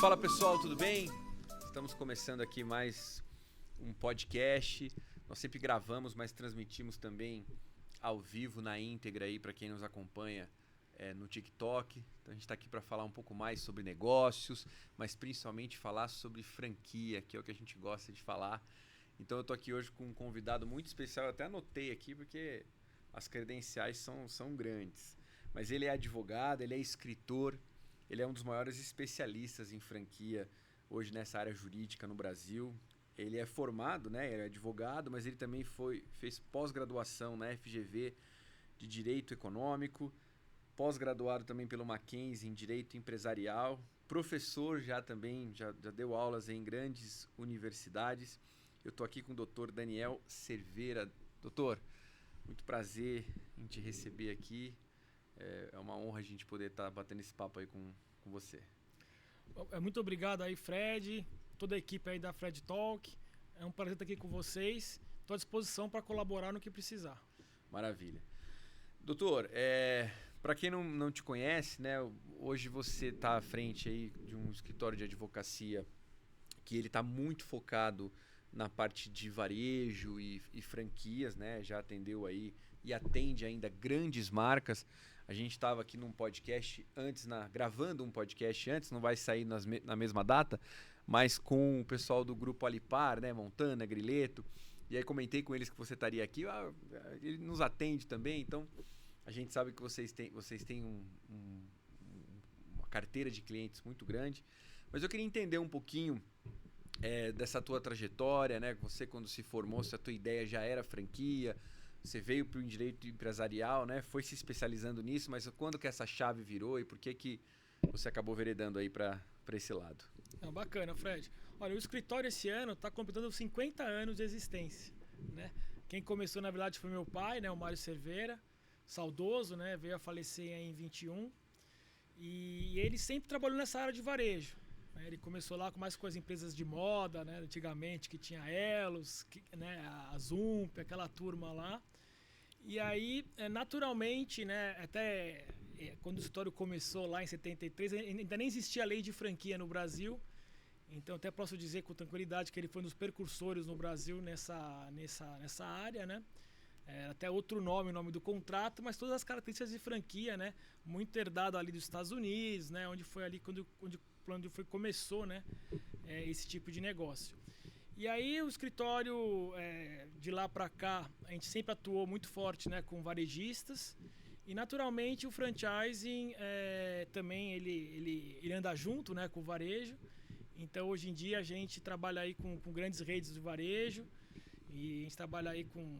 Fala pessoal, tudo bem? Estamos começando aqui mais um podcast. Nós sempre gravamos, mas transmitimos também ao vivo, na íntegra aí para quem nos acompanha no TikTok. Então a gente está aqui para falar um pouco mais sobre negócios, mas principalmente falar sobre franquia, que é o que a gente gosta de falar. Então eu estou aqui hoje com um convidado muito especial, eu até anotei aqui porque as credenciais são grandes. Mas ele é advogado, ele é escritor, ele é um dos maiores especialistas em franquia hoje nessa área jurídica no Brasil. Ele é formado, né? Ele é advogado, mas ele também fez pós-graduação na FGV de Direito Econômico, pós-graduado também pelo Mackenzie em Direito Empresarial, professor já deu aulas em grandes universidades. Eu estou aqui com o Dr. Daniel Cerveira. Doutor, muito prazer em te receber aqui. É uma honra a gente poder estar batendo esse papo aí com você. Muito obrigado aí, Fred, toda a equipe aí da Fred Talk. É um prazer estar aqui com vocês. Estou à disposição para colaborar no que precisar. Maravilha. Doutor, para quem não te conhece, né, hoje você está à frente aí de um escritório de advocacia que ele está muito focado na parte de varejo e franquias, né? Já atendeu aí e atende ainda grandes marcas. A gente estava aqui num podcast antes, gravando um podcast antes, não vai sair na mesma data, mas com o pessoal do grupo Alipar, né? Montana, Grileto. E aí comentei com eles que você estaria aqui. Ele nos atende também, então a gente sabe que vocês têm uma carteira de clientes muito grande. Mas eu queria entender um pouquinho dessa tua trajetória, né? Você quando se formou, se a tua ideia já era franquia, você veio para o direito empresarial, né? Foi se especializando nisso, mas quando que essa chave virou e por que você acabou veredando aí para esse lado? Bacana, Fred. Olha, o escritório esse ano está completando 50 anos de existência, né? Quem começou, na verdade, foi meu pai, né? O Mário Cerveira, saudoso, né? Veio a falecer em 21 e ele sempre trabalhou nessa área de varejo. Ele começou lá com mais com as empresas de moda, né, antigamente, que tinha Elos, né, a Zump, aquela turma lá. E aí, naturalmente, né, até quando o escritório começou lá em 73, ainda nem existia a lei de franquia no Brasil. Então, até posso dizer com tranquilidade que ele foi um dos precursores no Brasil nessa área, né? Até outro nome, o nome do contrato, mas todas as características de franquia, né? Muito herdado ali dos Estados Unidos, né? Onde foi ali onde começou, né? Esse tipo de negócio. E aí o escritório, de lá para cá, a gente sempre atuou muito forte, né? Com varejistas. E naturalmente o franchising também ele anda junto, né? Com o varejo. Então hoje em dia a gente trabalha aí com grandes redes de varejo. E a gente trabalha aí com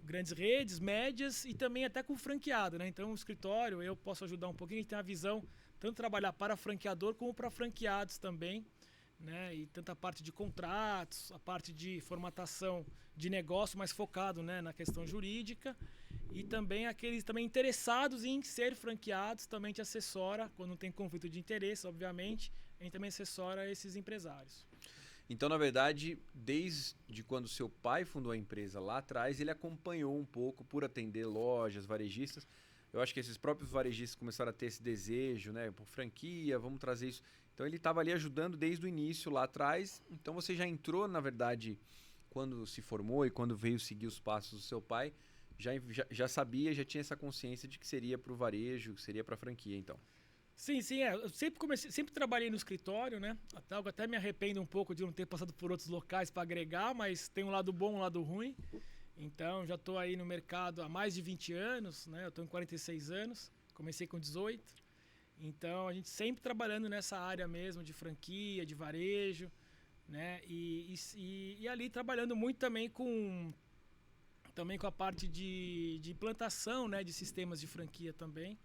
grandes redes, médias e também até com franqueado, né? Então o escritório, eu posso ajudar um pouquinho, a gente tem a visão tanto trabalhar para franqueador como para franqueados também, né? E tanto a parte de contratos, a parte de formatação de negócio mais focado, né, na questão jurídica e também aqueles também interessados em ser franqueados, também te assessora quando não tem conflito de interesse, obviamente, a gente também assessora esses empresários. Então, na verdade, desde quando seu pai fundou a empresa lá atrás, ele acompanhou um pouco por atender lojas, varejistas. Eu acho que esses próprios varejistas começaram a ter esse desejo, né? Por franquia, vamos trazer isso. Então, ele estava ali ajudando desde o início lá atrás. Então, você já entrou, na verdade, quando se formou e quando veio seguir os passos do seu pai, já sabia, já tinha essa consciência de que seria para o varejo, que seria para a franquia, então. Sim, eu sempre trabalhei no escritório, né? Até me arrependo um pouco de não ter passado por outros locais para agregar, mas tem um lado bom e um lado ruim. Então, já estou aí no mercado há mais de 20 anos, né? Eu estou em 46 anos, comecei com 18. Então, a gente sempre trabalhando nessa área mesmo de franquia, de varejo, né? E ali trabalhando muito também com a parte de implantação, né? De sistemas de franquia também.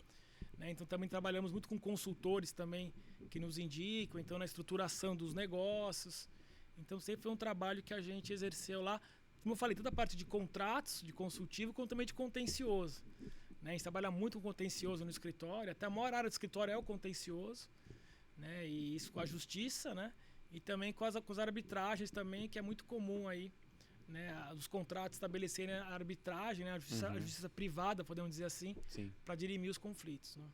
Né? Então também trabalhamos muito com consultores também que nos indicam, então na estruturação dos negócios. Então sempre foi um trabalho que a gente exerceu lá, como eu falei, toda a parte de contratos, de consultivo, como também de contencioso. Né? A gente trabalha muito com contencioso no escritório, até a maior área do escritório é o contencioso, né? E isso com a justiça, né? E também com as arbitragens também, que é muito comum aí, né, os contratos estabelecerem a arbitragem, né, a justiça privada, podemos dizer assim, para dirimir os conflitos. Né?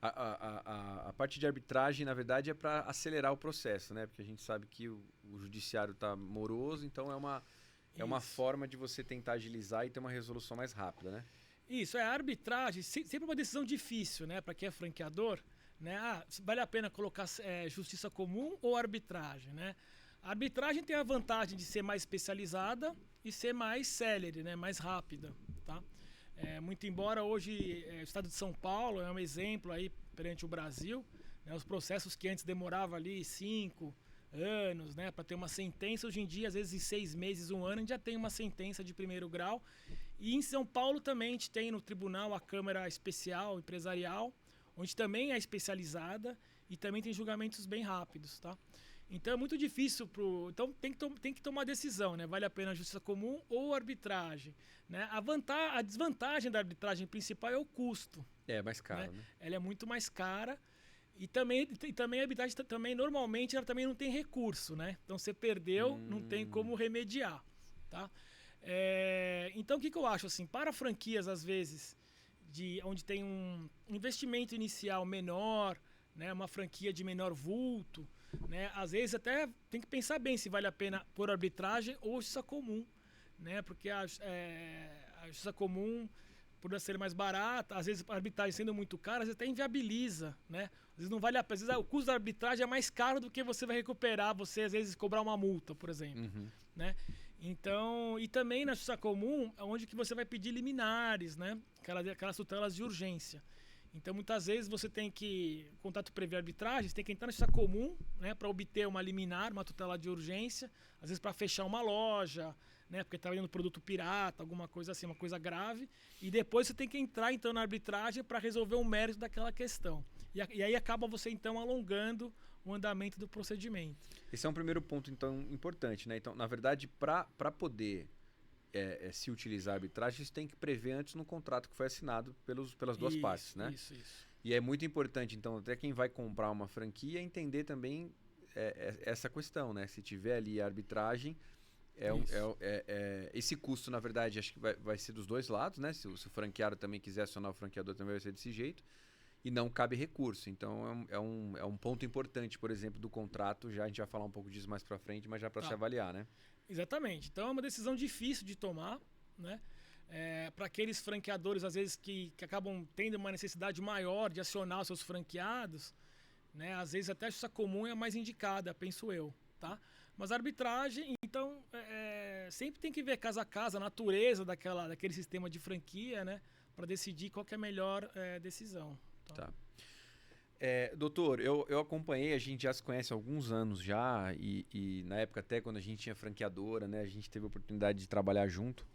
A parte de arbitragem, na verdade, é para acelerar o processo, né? Porque a gente sabe que o judiciário está moroso, então é uma forma de você tentar agilizar e ter uma resolução mais rápida, né? Isso, a arbitragem, sempre uma decisão difícil, né? Para quem é franqueador, né? Vale a pena colocar justiça comum ou arbitragem, né? A arbitragem tem a vantagem de ser mais especializada e ser mais célere, né? Mais rápida, tá? Muito embora hoje o estado de São Paulo é um exemplo aí perante o Brasil, né? Os processos que antes demoravam ali 5 anos, né? Para ter uma sentença, hoje em dia, às vezes em 6 meses, 1 ano, a gente já tem uma sentença de primeiro grau. E em São Paulo também a gente tem no tribunal a Câmara Especial Empresarial, onde também é especializada e também tem julgamentos bem rápidos, tá? Então é muito difícil então tem que tomar decisão, né? Vale a pena a justiça comum ou arbitragem, né? A desvantagem da arbitragem principal é o custo. É mais caro, né? Ela é muito mais cara e também a arbitragem também normalmente ela também não tem recurso, né? Então você perdeu, não tem como remediar, tá? Então o que eu acho assim, para franquias às vezes onde tem um investimento inicial menor, né? Uma franquia de menor vulto, né? Às vezes até tem que pensar bem se vale a pena por arbitragem ou justiça comum, né? Porque a justiça comum, por ser mais barata, às vezes a arbitragem sendo muito cara, às vezes até inviabiliza, né? Às vezes não vale a pena, às vezes o custo da arbitragem é mais caro do que você vai recuperar, você às vezes cobrar uma multa, por exemplo, né? Então, e também na justiça comum, é onde que você vai pedir liminares, né? Aquelas tutelas de urgência. Então, muitas vezes você tem que, contato prévio arbitragem, você tem que entrar na justiça comum, né, para obter uma liminar, uma tutela de urgência, às vezes para fechar uma loja, né, porque está vendendo produto pirata, alguma coisa assim, uma coisa grave, e depois você tem que entrar então na arbitragem para resolver o mérito daquela questão. E aí acaba você então alongando o andamento do procedimento. Esse é um primeiro ponto então importante, né? Então, na verdade, para poder se utilizar a arbitragem, isso tem que prever antes no contrato que foi assinado pelas duas partes, né? Isso. E é muito importante, então, até quem vai comprar uma franquia entender também essa questão, né? Se tiver ali a arbitragem, esse custo, na verdade, acho que vai ser dos dois lados, né? Se o franqueado também quiser acionar o franqueador, também vai ser desse jeito. E não cabe recurso. Então, é um ponto importante, por exemplo, do contrato. Já a gente vai falar um pouco disso mais para frente, mas já para se avaliar, né? Exatamente. Então, é uma decisão difícil de tomar, né? Para aqueles franqueadores, às vezes, que acabam tendo uma necessidade maior de acionar os seus franqueados, né? Às vezes, até a justiça comum é a mais indicada, penso eu, tá? Mas a arbitragem, então, sempre tem que ver caso a caso a natureza daquele sistema de franquia, né? Para decidir qual que é a melhor decisão. Tá. Doutor, eu acompanhei, a gente já se conhece há alguns anos já, e na época até quando a gente tinha franqueadora, né, a gente teve a oportunidade de trabalhar junto,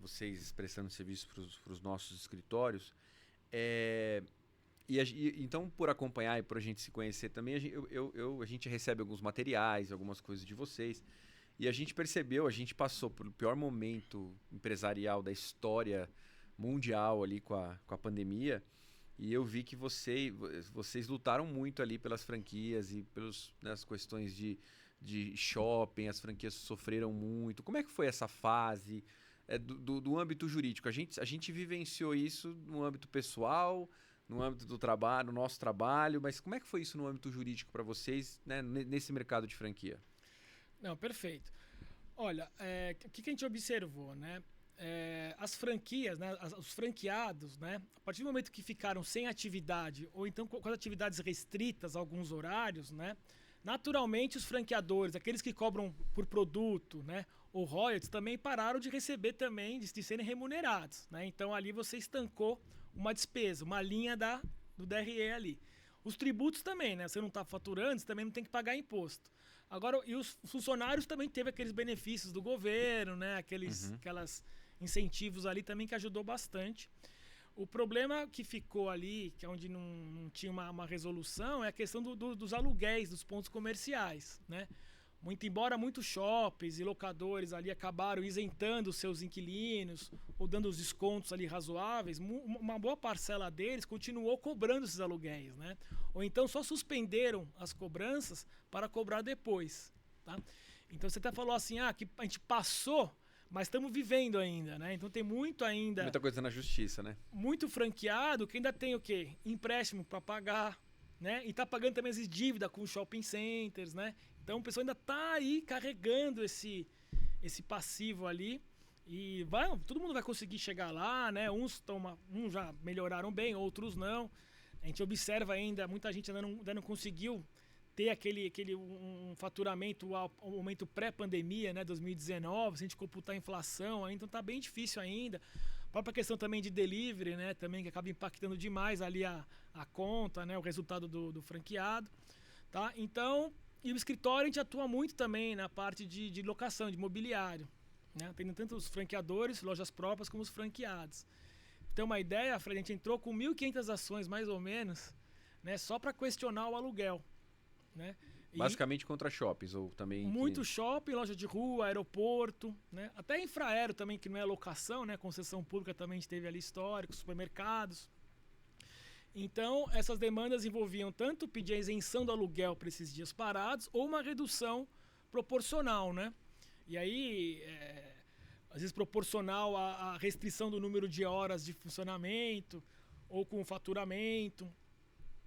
vocês prestando serviço para os nossos escritórios. Então, por acompanhar e por a gente se conhecer também, a gente recebe alguns materiais, algumas coisas de vocês, e a gente percebeu, a gente passou pelo pior momento empresarial da história mundial ali com a pandemia. E eu vi que vocês lutaram muito ali pelas franquias e nas questões de shopping, as franquias sofreram muito. Como é que foi essa fase do âmbito jurídico? A gente vivenciou isso no âmbito pessoal, no âmbito do trabalho, no nosso trabalho, mas como é que foi isso no âmbito jurídico para vocês, né, nesse mercado de franquia? Não, perfeito. Olha, o que a gente observou, né? As franquias, né, os franqueados, né, a partir do momento que ficaram sem atividade ou então com as atividades restritas a alguns horários, né, naturalmente os franqueadores, aqueles que cobram por produto, né, ou royalties, também pararam de receber também, de serem remunerados, né? Então ali você estancou uma despesa, uma linha do DRE ali. Os tributos também, né? Você não está faturando, você também não tem que pagar imposto. Agora, e os funcionários também teve aqueles benefícios do governo, né? Aquelas incentivos ali também que ajudou bastante. O problema que ficou ali, que é onde não tinha uma resolução, é a questão dos aluguéis, dos pontos comerciais, né? Muito embora muitos shoppings e locadores ali acabaram isentando os seus inquilinos ou dando os descontos ali razoáveis, uma boa parcela deles continuou cobrando esses aluguéis, né? Ou então só suspenderam as cobranças para cobrar depois, tá? Então você até falou assim, que a gente passou, Mas estamos vivendo ainda, né? Então tem muito ainda... Muita coisa na justiça, né? Muito franqueado que ainda tem o quê? Empréstimo para pagar, né? E tá pagando também as dívidas com shopping centers, né? Então o pessoal ainda tá aí carregando esse passivo ali. E todo mundo vai conseguir chegar lá, né? Uns já melhoraram bem, outros não. A gente observa ainda, muita gente ainda não conseguiu ter um faturamento ao momento pré-pandemia, né? 2019, se a gente computar a inflação, então tá bem difícil ainda. A própria questão também de delivery, né? Também que acaba impactando demais ali a conta, né? O resultado do franqueado, tá? Então, e o escritório a gente atua muito também na parte de locação, de imobiliário. Né? Tem tanto os franqueadores, lojas próprias, como os franqueados. Então, uma ideia, Fred, a gente entrou com 1.500 ações, mais ou menos, né? Só para questionar o aluguel. Né? Basicamente contra shoppings, ou também... Muito shopping, loja de rua, aeroporto, né? Até infraero também, que não é locação, né? Concessão pública também a gente teve ali histórico, supermercados. Então, essas demandas envolviam tanto pedir a isenção do aluguel para esses dias parados ou uma redução proporcional, né? E aí, às vezes proporcional à restrição do número de horas de funcionamento ou com o faturamento.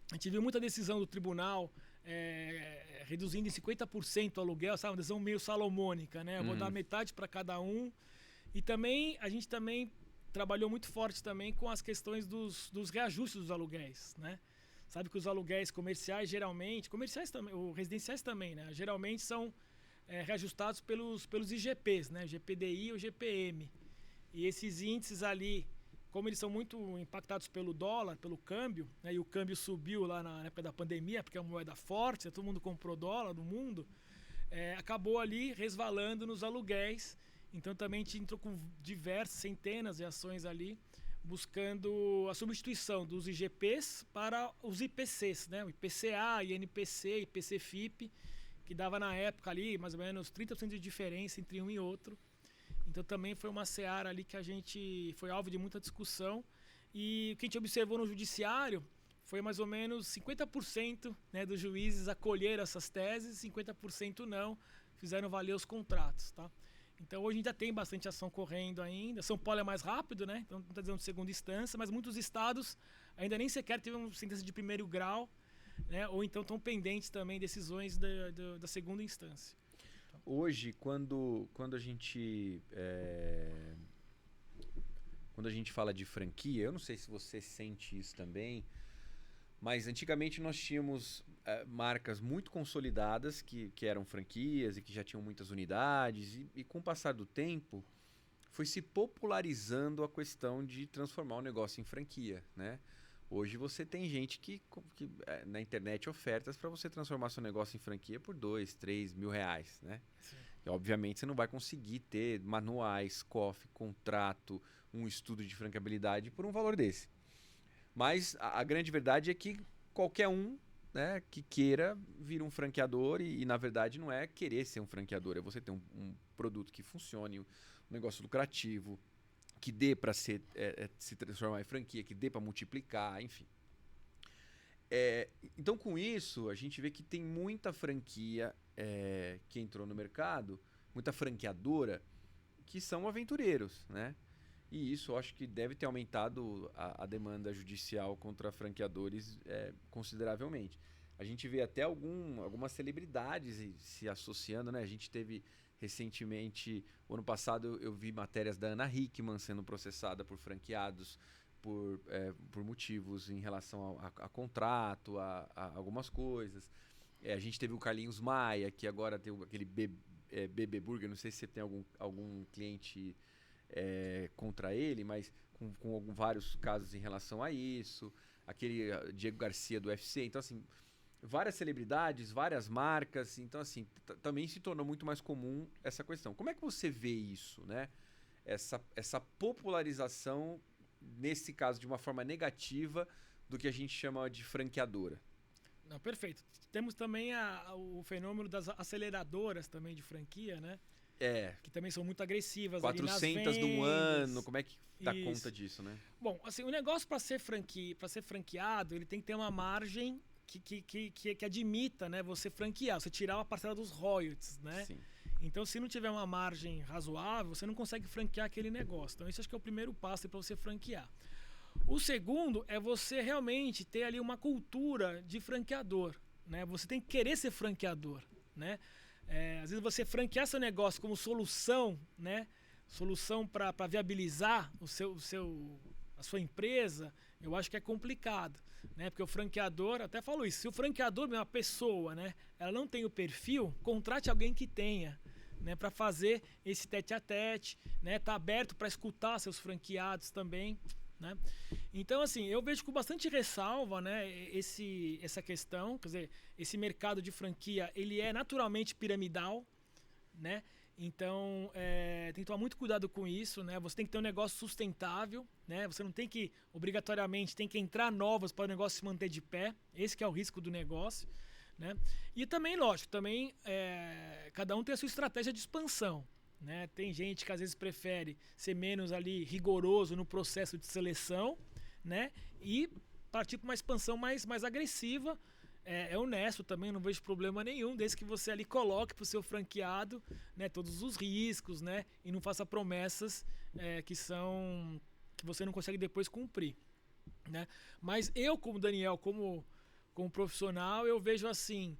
A gente viu muita decisão do tribunal reduzindo em 50% o aluguel, sabe? Uma decisão meio salomônica, né? Eu vou dar metade para cada um. E também, a gente também trabalhou muito forte também com as questões dos reajustes dos aluguéis, né? Sabe que os aluguéis comerciais geralmente, ou residenciais também, né? Geralmente são reajustados pelos IGPs, né? GPDI ou GPM. E esses índices ali, como eles são muito impactados pelo dólar, pelo câmbio, né? E o câmbio subiu lá na época da pandemia, porque é uma moeda forte, todo mundo comprou dólar no mundo, acabou ali resvalando nos aluguéis. Então também a gente entrou com diversas, centenas de ações ali, buscando a substituição dos IGPs para os IPCs, né? O IPCA, INPC, IPC-FIP, que dava na época ali mais ou menos 30% de diferença entre um e outro. Então também foi uma seara ali que a gente foi alvo de muita discussão. E o que a gente observou no judiciário foi mais ou menos 50%, né, dos juízes acolheram essas teses, 50% não, fizeram valer os contratos, tá? Então hoje ainda tem bastante ação correndo ainda. São Paulo é mais rápido, né? Então não está dizendo de segunda instância, mas muitos estados ainda nem sequer teve uma sentença de primeiro grau, né? Ou então estão pendentes também decisões da segunda instância. Hoje, quando a gente fala de franquia, eu não sei se você sente isso também, mas antigamente nós tínhamos marcas muito consolidadas que eram franquias e que já tinham muitas unidades e com o passar do tempo foi se popularizando a questão de transformar o negócio em franquia, né? Hoje você tem gente que na internet ofertas para você transformar seu negócio em franquia por 2, 3 mil reais, né? Sim. E obviamente você não vai conseguir ter manuais, COF, contrato, um estudo de franqueabilidade por um valor desse. Mas a grande verdade é que qualquer um, né, que queira vir um franqueador e na verdade não é querer ser um franqueador, é você ter um produto que funcione, um negócio lucrativo, que dê para se transformar em franquia, que dê para multiplicar, enfim. Então, com isso, a gente vê que tem muita franquia que entrou no mercado, muita franqueadora, que são aventureiros, né? E isso eu acho que deve ter aumentado a demanda judicial contra franqueadores consideravelmente. A gente vê até algumas celebridades se associando, né? A gente teve recentemente, o ano passado eu vi matérias da Ana Hickman sendo processada por franqueados por motivos em relação a contrato, a algumas coisas. A gente teve o Carlinhos Maia, que agora tem aquele BB Burger, não sei se você tem algum cliente contra ele, mas com vários casos em relação a isso. Aquele Diego Garcia do UFC. Então, assim, várias celebridades, várias marcas. Então, assim, também se tornou muito mais comum essa questão. Como é que você vê isso, né? Essa popularização, nesse caso, de uma forma negativa do que a gente chama de franqueadora. Não, perfeito. Temos também o fenômeno das aceleradoras também de franquia, né? Que também são muito agressivas. 400 num ano, como é que dá conta disso, né? Bom, assim, o negócio para ser franqueado, ele tem que ter uma margem que admita, né, você franquear, você tirar uma parcela dos royalties, né? Sim. Então, se não tiver uma margem razoável, você não consegue franquear aquele negócio. Então, isso acho que é o primeiro passo para você franquear. O segundo é você realmente ter ali uma cultura de franqueador, né? Você tem que querer ser franqueador, né? Às vezes você franquear seu negócio como solução, né? Solução para viabilizar a sua empresa, eu acho que é complicado, né? Porque o franqueador, até falo isso, se o franqueador é uma pessoa, né? Ela não tem o perfil, contrate alguém que tenha, né? Para fazer esse tete a tete, né? Tá aberto para escutar seus franqueados também, né? Então, assim, eu vejo com bastante ressalva, né, essa questão, quer dizer, esse mercado de franquia, ele é naturalmente piramidal, né? Então, tem que tomar muito cuidado com isso, né? Você tem que ter um negócio sustentável, né? Você não tem que, obrigatoriamente, tem que entrar novas para o negócio se manter de pé. Esse que é o risco do negócio, né? E também, lógico, cada um tem a sua estratégia de expansão, né? Tem gente que às vezes prefere ser menos ali rigoroso no processo de seleção, né? E partir para uma expansão mais agressiva. É honesto também, não vejo problema nenhum, desde que você ali coloque para o seu franqueado, né, todos os riscos, né, e não faça promessas que você não consegue depois cumprir, né? Mas eu, como Daniel, como profissional, eu vejo assim,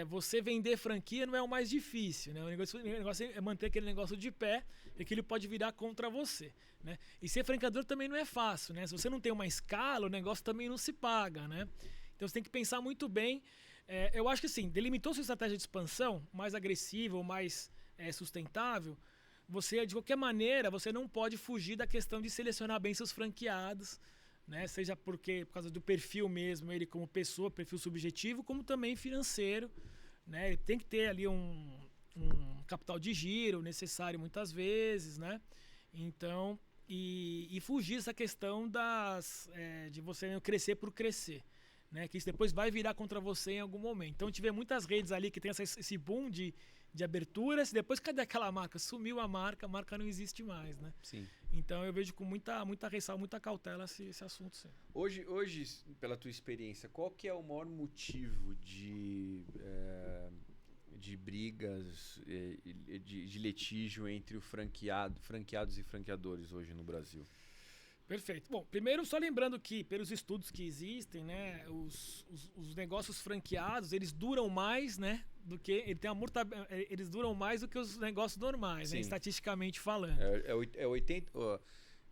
você vender franquia não é o mais difícil, né? O negócio é manter aquele negócio de pé, e que ele pode virar contra você, né? E ser franqueador também não é fácil, né? Se você não tem uma escala, o negócio também não se paga, né? Então você tem que pensar muito bem. Eu acho que assim, delimitou sua estratégia de expansão mais agressiva ou mais sustentável, você, de qualquer maneira, você não pode fugir da questão de selecionar bem seus franqueados, né? Seja por causa do perfil mesmo, ele como pessoa, perfil subjetivo, como também financeiro, né? Ele tem que ter ali um capital de giro necessário muitas vezes, né? Então, e fugir dessa questão de você crescer por crescer, né? Que isso depois vai virar contra você em algum momento. Então, tiver muitas redes ali que tem esse boom de aberturas, depois cadê aquela marca? Sumiu a marca não existe mais, né? Sim. Então, eu vejo com muita ressalva, muita cautela esse assunto, sim. Hoje, pela tua experiência, qual que é o maior motivo de brigas, de litígio entre franqueados e franqueadores hoje no Brasil? Perfeito. Bom, primeiro só lembrando que, pelos estudos que existem, né, os negócios franqueados, eles duram mais, né, do que eles duram mais do que os negócios normais, né, estatisticamente falando.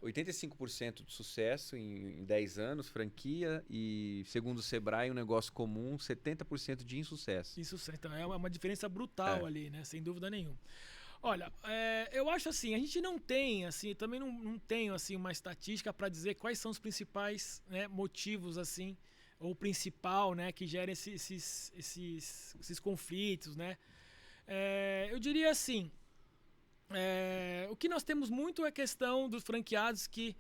85% de sucesso em 10 anos, franquia, e segundo o Sebrae, um negócio comum, 70% de insucesso. Isso, então é uma diferença brutal ali, né, sem dúvida nenhuma. Olha, eu acho assim, a gente não tem, assim, também não tenho assim uma estatística para dizer quais são os principais, né, motivos, assim, ou o principal, né, que gera esses conflitos, né. Eu diria assim, o que nós temos muito é a questão dos franqueados que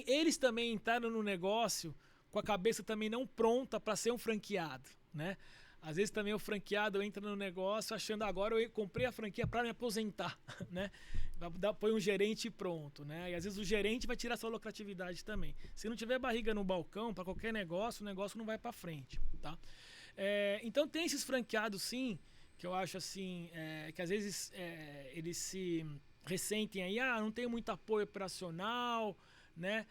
eles também entraram no negócio com a cabeça também não pronta para ser um franqueado, né. Às vezes também o franqueado entra no negócio achando agora eu comprei a franquia para me aposentar, né? Põe um gerente pronto, né? E às vezes o gerente vai tirar sua lucratividade também. Se não tiver barriga no balcão para qualquer negócio, o negócio não vai para frente, tá? Então tem esses franqueados sim, que eu acho assim, que às vezes eles se ressentem aí, não tem muito apoio operacional, né?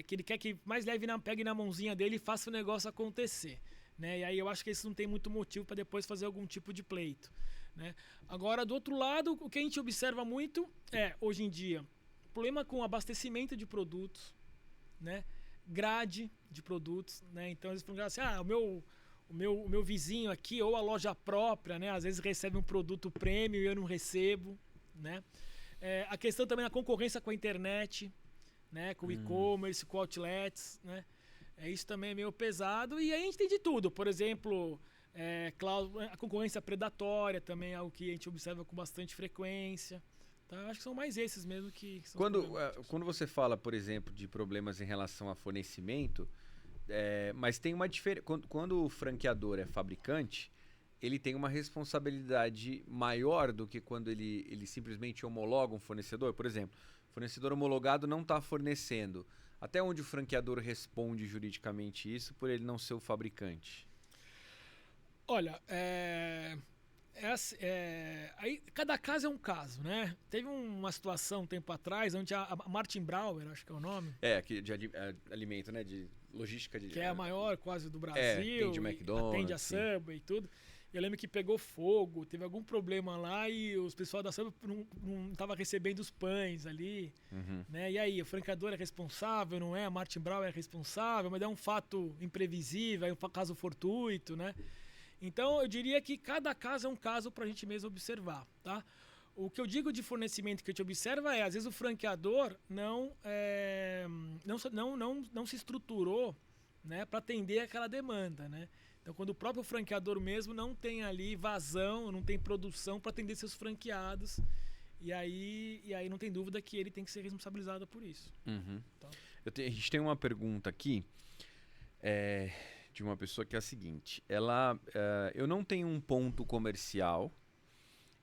Que ele quer que mais pegue na mãozinha dele e faça o negócio acontecer. Né? E aí eu acho que isso não tem muito motivo para depois fazer algum tipo de pleito, né? Agora, do outro lado, o que a gente observa muito hoje em dia, problema com abastecimento de produtos, né? Grade de produtos, né? Então eles falam assim, o meu vizinho aqui, ou a loja própria, né? Às vezes recebe um produto premium e eu não recebo, né? A questão também da concorrência com a internet, né? Com o e-commerce, com outlets, né? Isso também é meio pesado. E aí a gente tem de tudo. Por exemplo, a concorrência predatória também é algo que a gente observa com bastante frequência. Então, eu acho que são mais esses mesmo que são quando você fala, por exemplo, de problemas em relação a fornecimento, mas tem uma diferença. Quando o franqueador é fabricante, ele tem uma responsabilidade maior do que quando ele simplesmente homologa um fornecedor. Por exemplo, o fornecedor homologado não está fornecendo. Até onde o franqueador responde juridicamente isso por ele não ser o fabricante? Olha, Aí, cada caso é um caso, né? Teve uma situação um tempo atrás, onde a Martin Brauer, acho que é o nome. Que de alimento, né? De logística. Que é a maior quase do Brasil. Atende o McDonald's. Atende a Subway e tudo. Eu lembro que pegou fogo, teve algum problema lá e os pessoal da Subway não estavam recebendo os pães ali. Né? E aí, o franqueador é responsável, não é? A Martin Brauer é responsável, mas é um fato imprevisível, é um caso fortuito, né? Então, eu diria que cada caso é um caso para a gente mesmo observar, tá? O que eu digo de fornecimento que a gente observa às vezes o franqueador não se estruturou, né, para atender aquela demanda, né? Então, quando o próprio franqueador mesmo não tem ali vazão, não tem produção para atender seus franqueados, e aí não tem dúvida que ele tem que ser responsabilizado por isso. Então, a gente tem uma pergunta aqui de uma pessoa que é a seguinte. Eu não tenho um ponto comercial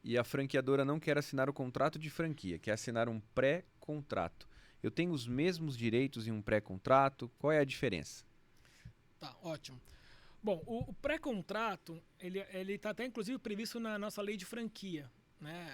e a franqueadora não quer assinar o contrato de franquia, quer assinar um pré-contrato. Eu tenho os mesmos direitos em um pré-contrato? Qual é a diferença? Tá, ótimo. Bom, o pré-contrato, ele está até inclusive previsto na nossa lei de franquia, né?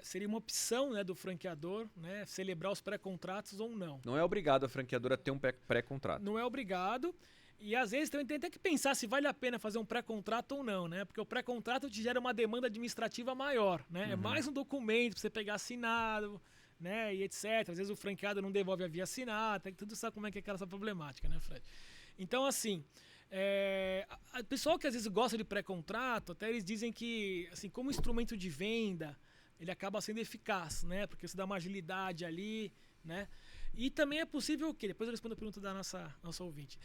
Seria uma opção, né, do franqueador, né, celebrar os pré-contratos ou não. Não é obrigado a franqueadora a ter um pré-contrato. Não é obrigado. E às vezes também tem até que pensar se vale a pena fazer um pré-contrato ou não, né? Porque o pré-contrato te gera uma demanda administrativa maior, né? É mais um documento para você pegar assinado, né, e etc. Às vezes o franqueado não devolve a via assinada, tudo sabe como é que é essa problemática, né, Fred? Então, assim, o pessoal que às vezes gosta de pré-contrato, até eles dizem que, assim, como instrumento de venda, ele acaba sendo eficaz, né? Porque você dá uma agilidade ali, né? E também é possível que, depois eu respondo a pergunta da nossa ouvinte,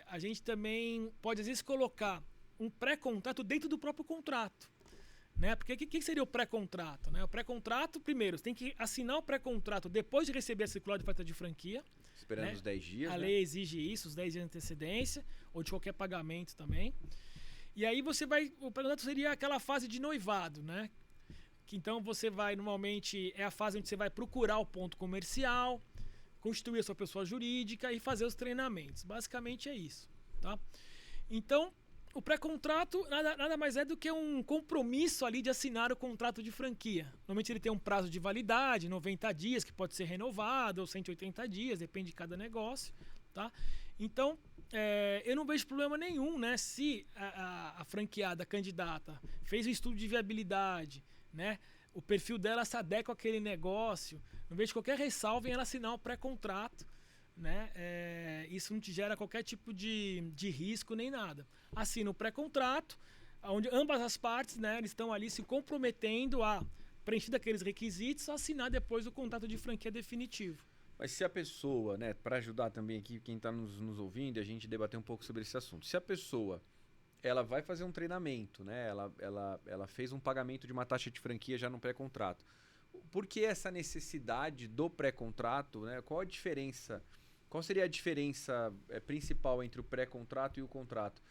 a gente também pode, às vezes, colocar um pré-contrato dentro do próprio contrato. Né? Porque o que seria o pré-contrato? Né? O pré-contrato, primeiro, você tem que assinar o pré-contrato depois de receber a circular de oferta de franquia. Esperando, né, os 10 dias. A lei exige isso, os 10 dias de antecedência, ou de qualquer pagamento também. E aí o pré-contrato seria aquela fase de noivado, né? Que então você vai, normalmente, é a fase onde você vai procurar o ponto comercial, constituir a sua pessoa jurídica e fazer os treinamentos. Basicamente é isso, tá? Então, o pré-contrato nada mais é do que um compromisso ali de assinar o contrato de franquia. Normalmente ele tem um prazo de validade, 90 dias, que pode ser renovado, ou 180 dias, depende de cada negócio, tá? Então, eu não vejo problema nenhum, né? Se a franqueada, a candidata, fez um estudo de viabilidade, né? O perfil dela se adequa àquele negócio, não vejo qualquer ressalva em ela assinar o pré-contrato, né? Isso não te gera qualquer tipo de risco nem nada. Assina o pré-contrato, onde ambas as partes, né, eles estão ali se comprometendo a preencher aqueles requisitos, a assinar depois o contrato de franquia definitivo. Mas se a pessoa, né, para ajudar também aqui quem está nos ouvindo e a gente debater um pouco sobre esse assunto, se a pessoa ela vai fazer um treinamento, né, ela fez um pagamento de uma taxa de franquia já no pré-contrato, por que essa necessidade do pré-contrato, né? Qual a diferença? Qual seria a diferença principal entre o pré-contrato e o contrato?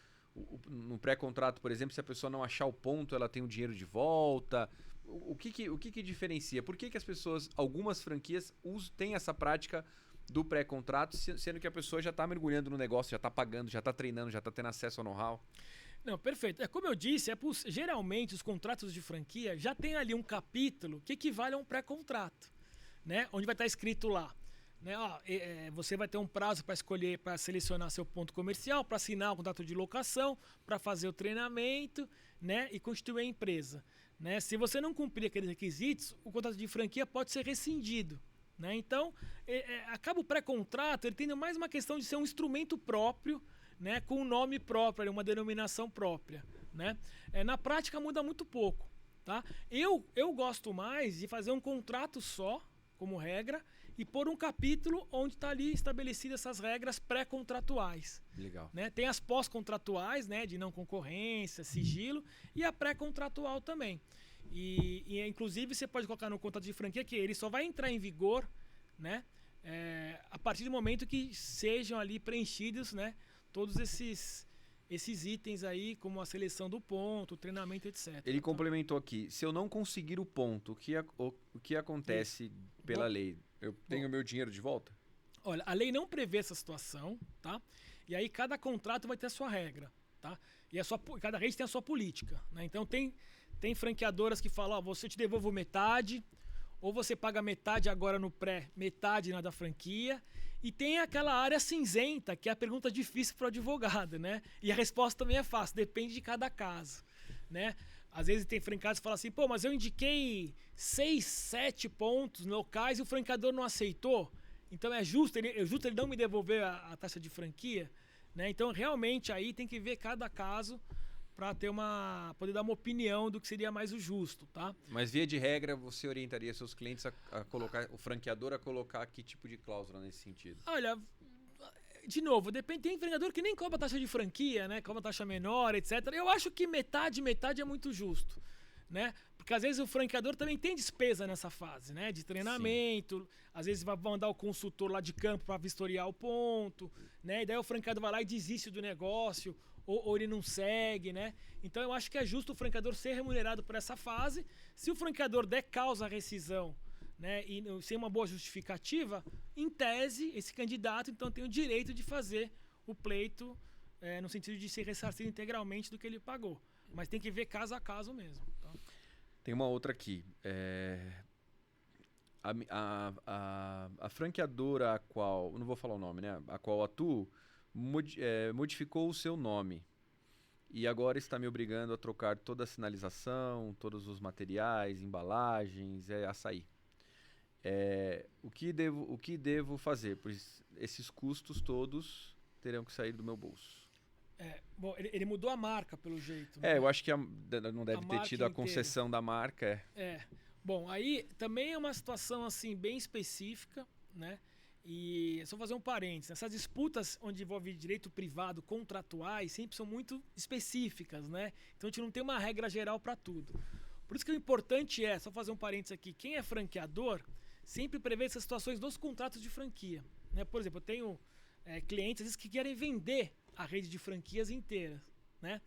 No pré-contrato, por exemplo, se a pessoa não achar o ponto, ela tem o dinheiro de volta. O que diferencia? Por que as pessoas, algumas franquias, têm essa prática do pré-contrato, sendo que a pessoa já está mergulhando no negócio, já está pagando, já está treinando, já está tendo acesso ao know-how? Não, perfeito. Como eu disse, geralmente os contratos de franquia já tem ali um capítulo que equivale a um pré-contrato, né? Onde vai estar escrito lá, né? Você vai ter um prazo para escolher, para selecionar seu ponto comercial, para assinar o contrato de locação, para fazer o treinamento, né? E constituir a empresa, né? Se você não cumprir aqueles requisitos, o contrato de franquia pode ser rescindido, né? Então, acaba o pré-contrato, ele tendo mais uma questão de ser um instrumento próprio, né, com um nome próprio, uma denominação própria, né? Na prática muda muito pouco, tá? Eu gosto mais de fazer um contrato só, como regra, e pôr um capítulo onde está ali estabelecidas essas regras pré-contratuais. Legal. Né? Tem as pós-contratuais, né, de não concorrência, sigilo, e a pré-contratual também. E inclusive você pode colocar no contrato de franquia que ele só vai entrar em vigor, né, a partir do momento que sejam ali preenchidos, né, todos esses itens aí, como a seleção do ponto, o treinamento, etc. Ele complementou aqui, se eu não conseguir o ponto, o que acontece pela lei? Eu tenho meu dinheiro de volta? Olha, a lei não prevê essa situação, tá? E aí cada contrato vai ter a sua regra, tá? E cada rede tem a sua política, né? Então tem franqueadoras que falam, você te devolvo metade, ou você paga metade agora no pré, metade na da franquia. E tem aquela área cinzenta, que é a pergunta difícil para o advogado, né? E a resposta também é fácil, depende de cada caso, né? Às vezes tem franqueados que falam assim, mas eu indiquei 6, 7 pontos locais e o franqueador não aceitou. Então é justo ele não me devolver a taxa de franquia, né? Então realmente aí tem que ver cada caso para poder dar uma opinião do que seria mais o justo, tá? Mas via de regra, você orientaria seus clientes a colocar, o franqueador a colocar que tipo de cláusula nesse sentido? Olha, de novo, depende, tem franqueador que nem cobra taxa de franquia, né? Cobra taxa menor, etc. Eu acho que metade é muito justo, né? Porque às vezes o franqueador também tem despesa nessa fase, né? De treinamento, sim. Às vezes vai mandar o consultor lá de campo para vistoriar o ponto, né? E daí o franqueador vai lá e desiste do negócio, ou ele não segue, né? Então eu acho que é justo o franqueador ser remunerado por essa fase. Se o franqueador der causa à rescisão, né, e sem uma boa justificativa, em tese, esse candidato então tem o direito de fazer o pleito no sentido de ser ressarcido integralmente do que ele pagou. Mas tem que ver caso a caso mesmo. Tá? Tem uma outra aqui. A franqueadora a qual... Não vou falar o nome, né? A qual atuo modificou o seu nome e agora está me obrigando a trocar toda a sinalização, todos os materiais, embalagens, açaí. O que devo fazer? Pois esses custos todos terão que sair do meu bolso. Bom, ele mudou a marca, pelo jeito. Né? Eu acho que não deve ter tido a concessão da marca. Bom, aí também é uma situação assim bem específica, né? E só fazer um parênteses, essas disputas onde envolve direito privado, contratuais, sempre são muito específicas, né? Então a gente não tem uma regra geral para tudo. Por isso que o importante só fazer um parênteses aqui, quem é franqueador sempre prevê essas situações dos contratos de franquia, né? Por exemplo, eu tenho clientes às vezes que querem vender a rede de franquias inteira, né?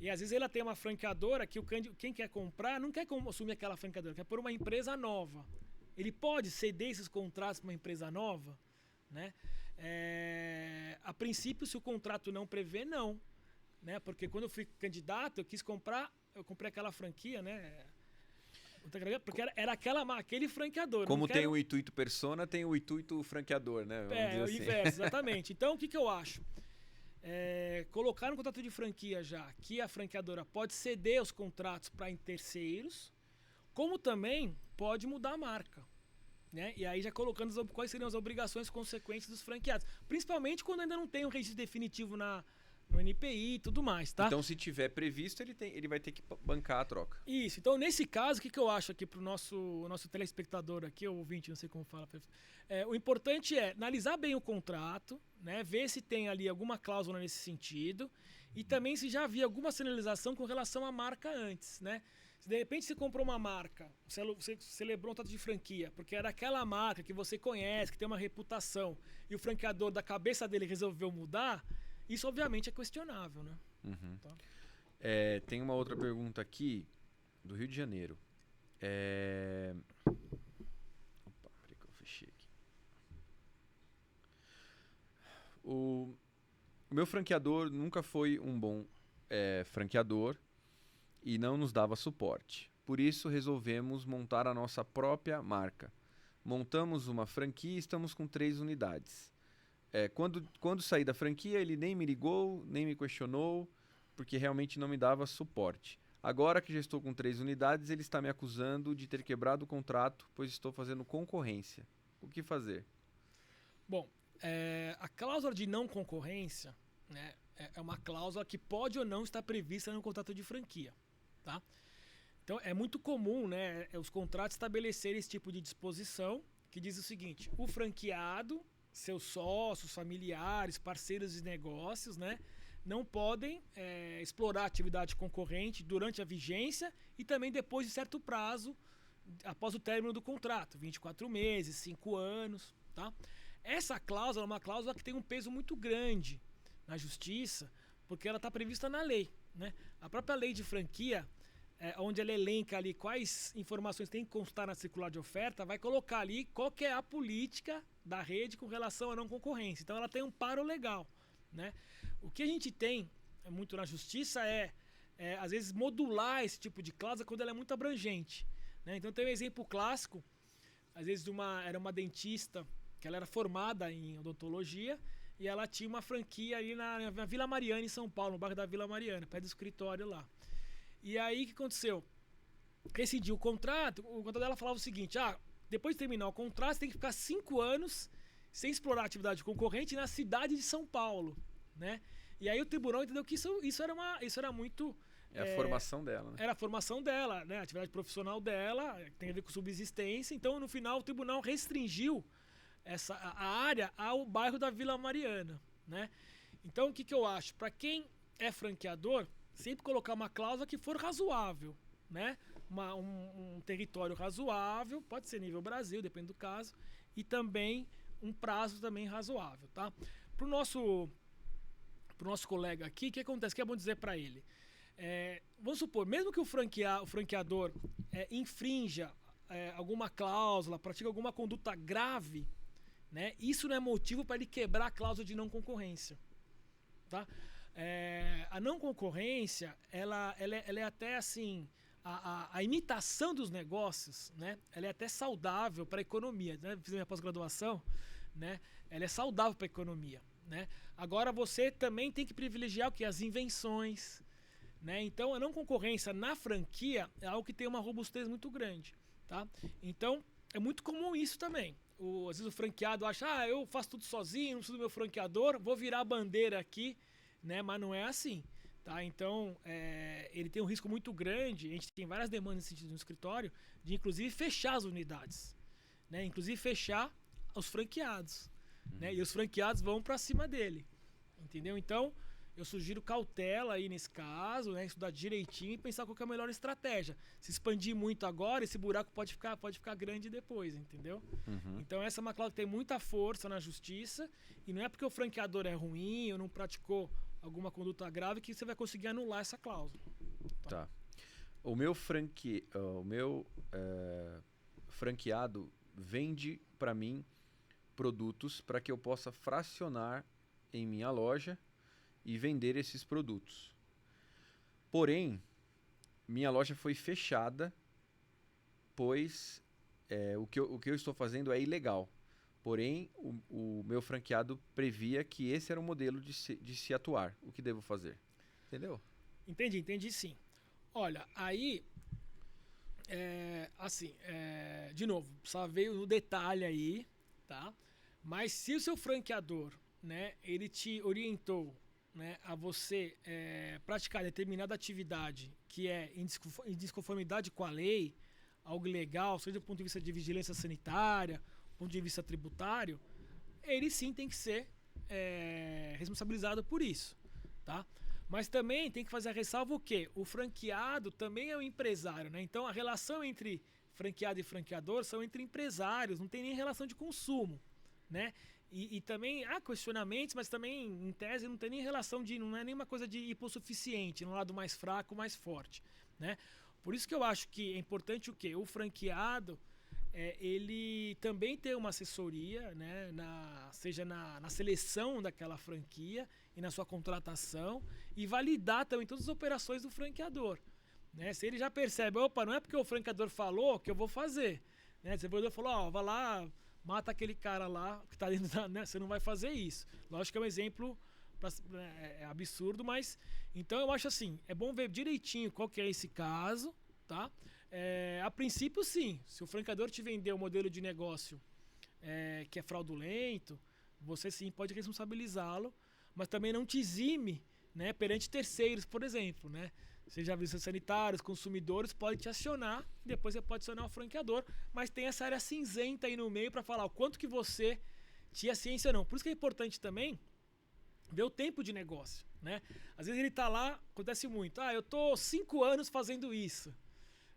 E às vezes ela tem uma franqueadora que quem quer comprar não quer assumir aquela franqueadora, quer pôr uma empresa nova. Ele pode ceder esses contratos para uma empresa nova, né? A princípio, se o contrato não prevê, não, né? Porque quando eu fui candidato, eu comprei aquela franquia, né? Porque era aquele franqueador. Como tem o intuito persona, tem o intuito franqueador, né? O inverso, exatamente. Então, o que eu acho? Colocar no contrato de franquia já que a franqueadora pode ceder os contratos para terceiros, como também pode mudar a marca, né? E aí já colocando quais seriam as obrigações consequentes dos franqueados, principalmente quando ainda não tem um registro definitivo no NPI e tudo mais, tá? Então, se tiver previsto, ele vai ter que bancar a troca. Isso. Então, nesse caso, o que eu acho aqui pro nosso telespectador aqui, ou ouvinte, não sei como fala. O importante é analisar bem o contrato, né? Ver se tem ali alguma cláusula nesse sentido e também se já havia alguma sinalização com relação à marca antes, né? Se de repente você comprou uma marca, você celebrou um contrato de franquia, porque era aquela marca que você conhece, que tem uma reputação, e o franqueador, da cabeça dele, resolveu mudar, isso obviamente é questionável, né? Uhum. Tá. Tem uma outra pergunta aqui, do Rio de Janeiro. Opa, peraí que eu fechei aqui. O meu franqueador nunca foi um bom franqueador e não nos dava suporte. Por isso resolvemos montar a nossa própria marca. Montamos uma franquia e estamos com 3 unidades. Quando saí da franquia, ele nem me ligou, nem me questionou, porque realmente não me dava suporte. Agora que já estou com 3 unidades, ele está me acusando de ter quebrado o contrato, pois estou fazendo concorrência. O que fazer? Bom, a cláusula de não concorrência, né, é uma cláusula que pode ou não estar prevista no contrato de franquia. Tá? Então é muito comum, né, os contratos estabelecerem esse tipo de disposição que diz o seguinte: o franqueado, seus sócios, familiares, parceiros de negócios, né, não podem explorar a atividade concorrente durante a vigência e também depois de certo prazo após o término do contrato, 24 meses, 5 anos. Tá? Essa cláusula é uma cláusula que tem um peso muito grande na justiça, porque ela está prevista na lei. Né? A própria lei de franquia, onde ela elenca ali quais informações tem que constar na circular de oferta, vai colocar ali qual que é a política da rede com relação à não concorrência. Então ela tem um amparo legal. Né? O que a gente tem muito na justiça às vezes, modular esse tipo de cláusula quando ela é muito abrangente. Né? Então, tem um exemplo clássico, às vezes, era uma dentista que ela era formada em odontologia e ela tinha uma franquia ali na Vila Mariana, em São Paulo, no bairro da Vila Mariana, perto do escritório lá. E aí, o que aconteceu? Rescindiu o contrato dela falava o seguinte, depois de terminar o contrato, você tem que ficar 5 anos sem explorar a atividade concorrente na cidade de São Paulo, né? E aí o tribunal entendeu que isso era muito... a formação dela, né? Era a formação dela, né? A atividade profissional dela, tem a ver com subsistência. Então, no final, o tribunal restringiu a área ao bairro da Vila Mariana, né? Então, o que eu acho? Para quem é franqueador, sempre colocar uma cláusula que for razoável, né? Um território razoável, pode ser nível Brasil, depende do caso, e também um prazo também razoável, tá? Pro nosso colega aqui, o que acontece? O que é bom dizer para ele? Vamos supor, mesmo que o franqueador infrinja alguma cláusula, pratique alguma conduta grave, né? Isso não é motivo para ele quebrar a cláusula de não concorrência, tá? A não concorrência, ela é até assim, a imitação dos negócios, né? Ela é até saudável para a economia, né? Fiz minha pós-graduação, né? Ela é saudável para a economia, né? Agora você também tem que privilegiar o que? As invenções, né? Então a não concorrência na franquia é algo que tem uma robustez muito grande, tá? Então é muito comum isso também. Às vezes o franqueado acha, eu faço tudo sozinho, não preciso do meu franqueador, vou virar a bandeira aqui, né? Mas não é assim, tá? Então ele tem um risco muito grande, a gente tem várias demandas nesse sentido no escritório, de inclusive fechar as unidades, né? Inclusive fechar os franqueados, né? E os franqueados vão para cima dele, entendeu? Então eu sugiro cautela aí nesse caso, né? Estudar direitinho e pensar qual que é a melhor estratégia. Se expandir muito agora, esse buraco pode ficar grande depois, entendeu? Então essa é uma cláusula que tem muita força na justiça e não é porque o franqueador é ruim ou não praticou alguma conduta grave que você vai conseguir anular essa cláusula. Tá. O meu franqueado vende para mim produtos para que eu possa fracionar em minha loja e vender esses produtos. Porém, minha loja foi fechada, pois o que eu estou fazendo é ilegal. Porém, o meu franqueado previa que esse era o modelo de se atuar. O que devo fazer? Entendeu? Entendi sim. Olha, aí, de novo, só veio no detalhe aí, tá? Mas se o seu franqueador, né, ele te orientou, né, a você praticar determinada atividade que é em desconformidade com a lei, algo ilegal, seja do ponto de vista de vigilância sanitária, do ponto de vista tributário, ele sim tem que ser responsabilizado por isso, tá? Mas também tem que fazer a ressalva o quê? O franqueado também é um empresário, né? Então a relação entre franqueado e franqueador são entre empresários, não tem nem relação de consumo, né? E também há questionamentos, mas também, em tese, não tem nem relação não é nenhuma coisa de hipossuficiente, no lado mais fraco, mais forte, né? Por isso que eu acho que é importante o quê? O franqueado, ele também ter uma assessoria, né? Seja na seleção daquela franquia e na sua contratação, e validar também todas as operações do franqueador, né? Se ele já percebe, não é porque o franqueador falou que eu vou fazer, né? Se o franqueador falou, vai lá, mata aquele cara lá que tá dentro da, né? Você não vai fazer isso. Lógico que é um exemplo absurdo, mas então eu acho assim, é bom ver direitinho qual que é esse caso, tá? A princípio sim, se o franqueador te vender um modelo de negócio que é fraudulento, você sim pode responsabilizá-lo, mas também não te exime, né, perante terceiros, por exemplo, né? Seja serviços sanitários, consumidores, pode te acionar, depois você pode acionar o franqueador, mas tem essa área cinzenta aí no meio para falar o quanto que você tinha ciência ou não. Por isso que é importante também ver o tempo de negócio, né? Às vezes ele tá lá, acontece muito, eu tô 5 anos fazendo isso,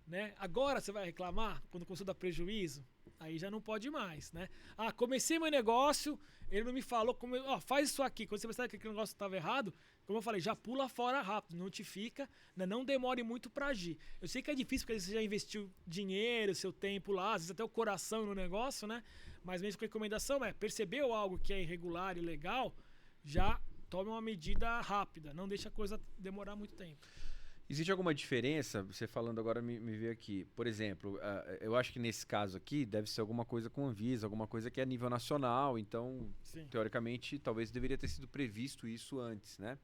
né? Agora você vai reclamar quando começou a dar prejuízo? Aí já não pode mais, né? Comecei meu negócio, ele não me falou, faz isso aqui. Quando você percebe que aquele negócio estava errado, como eu falei, já pula fora rápido, notifica, né? Não demore muito para agir. Eu sei que é difícil porque você já investiu dinheiro, seu tempo lá, às vezes até o coração no negócio, né? Mas mesmo com a recomendação percebeu algo que é irregular e ilegal, já tome uma medida rápida, não deixe a coisa demorar muito tempo. Existe alguma diferença, você falando agora me veio aqui, por exemplo, eu acho que nesse caso aqui deve ser alguma coisa com a Anvisa, alguma coisa que é a nível nacional, então, Sim. teoricamente, talvez deveria ter sido previsto isso antes, né?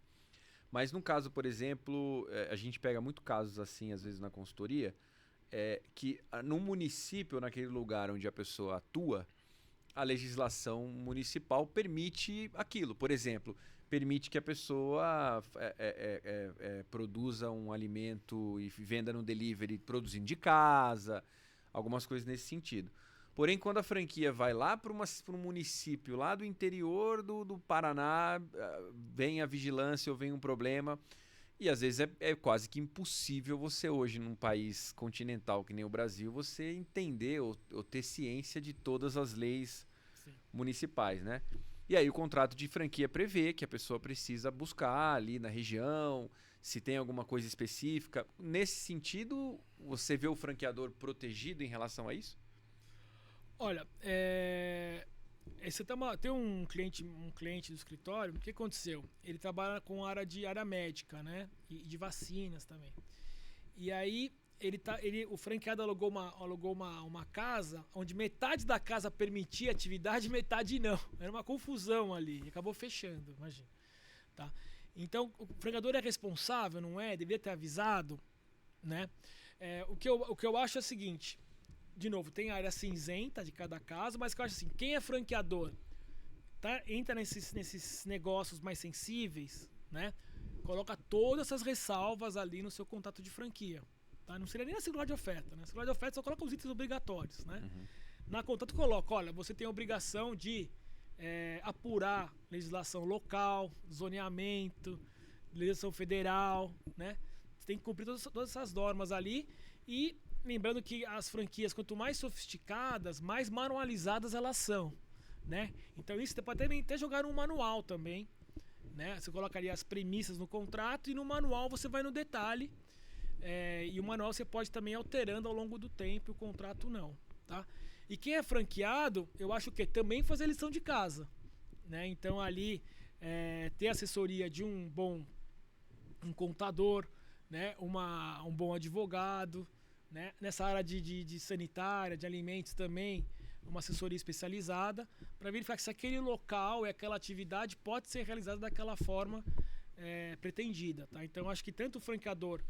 Mas no caso, por exemplo, a gente pega muito casos assim, às vezes na consultoria, que no município, naquele lugar onde a pessoa atua, a legislação municipal permite aquilo. Por exemplo, permite que a pessoa produza um alimento e venda no delivery produzindo de casa, algumas coisas nesse sentido. Porém, quando a franquia vai lá para um município lá do interior do Paraná, vem a vigilância ou vem um problema, e às vezes é quase que impossível você hoje, num país continental que nem o Brasil, você entender ou ter ciência de todas as leis municipais, né? E aí o contrato de franquia prevê que a pessoa precisa buscar ali na região, se tem alguma coisa específica. Nesse sentido, você vê o franqueador protegido em relação a isso? Olha, você tem um cliente do escritório, o que aconteceu? Ele trabalha com área médica, né? E de vacinas também. E aí o franqueado alugou uma casa onde metade da casa permitia atividade e metade não. Era uma confusão ali. E acabou fechando, imagina. Tá? Então, o franqueador é responsável, não é? Deveria ter avisado, né? O que eu acho é o seguinte. De novo, tem a área cinzenta de cada casa, mas que eu acho assim, quem é franqueador entra nesses negócios mais sensíveis, né? Coloca todas essas ressalvas ali no seu contrato de franquia. Tá? Não seria nem na circular de oferta, né? Na circular de oferta só coloca os itens obrigatórios, né? Uhum. Na contrato coloca, olha, você tem a obrigação de apurar legislação local, zoneamento, legislação federal, né? Você tem que cumprir todas essas normas ali e lembrando que as franquias, quanto mais sofisticadas, mais manualizadas elas são, né? Então isso você pode até jogar um manual também, né? Você colocaria as premissas no contrato e no manual você vai no detalhe. E o manual você pode também ir alterando ao longo do tempo, o contrato não, tá? E quem é franqueado, eu acho que também fazer lição de casa, né? Então ali ter assessoria de um contador, né? Um bom advogado, né? Nessa área de sanitária, de alimentos também, uma assessoria especializada para verificar se aquele local e aquela atividade pode ser realizada daquela forma pretendida, tá? Então acho que tanto o franqueador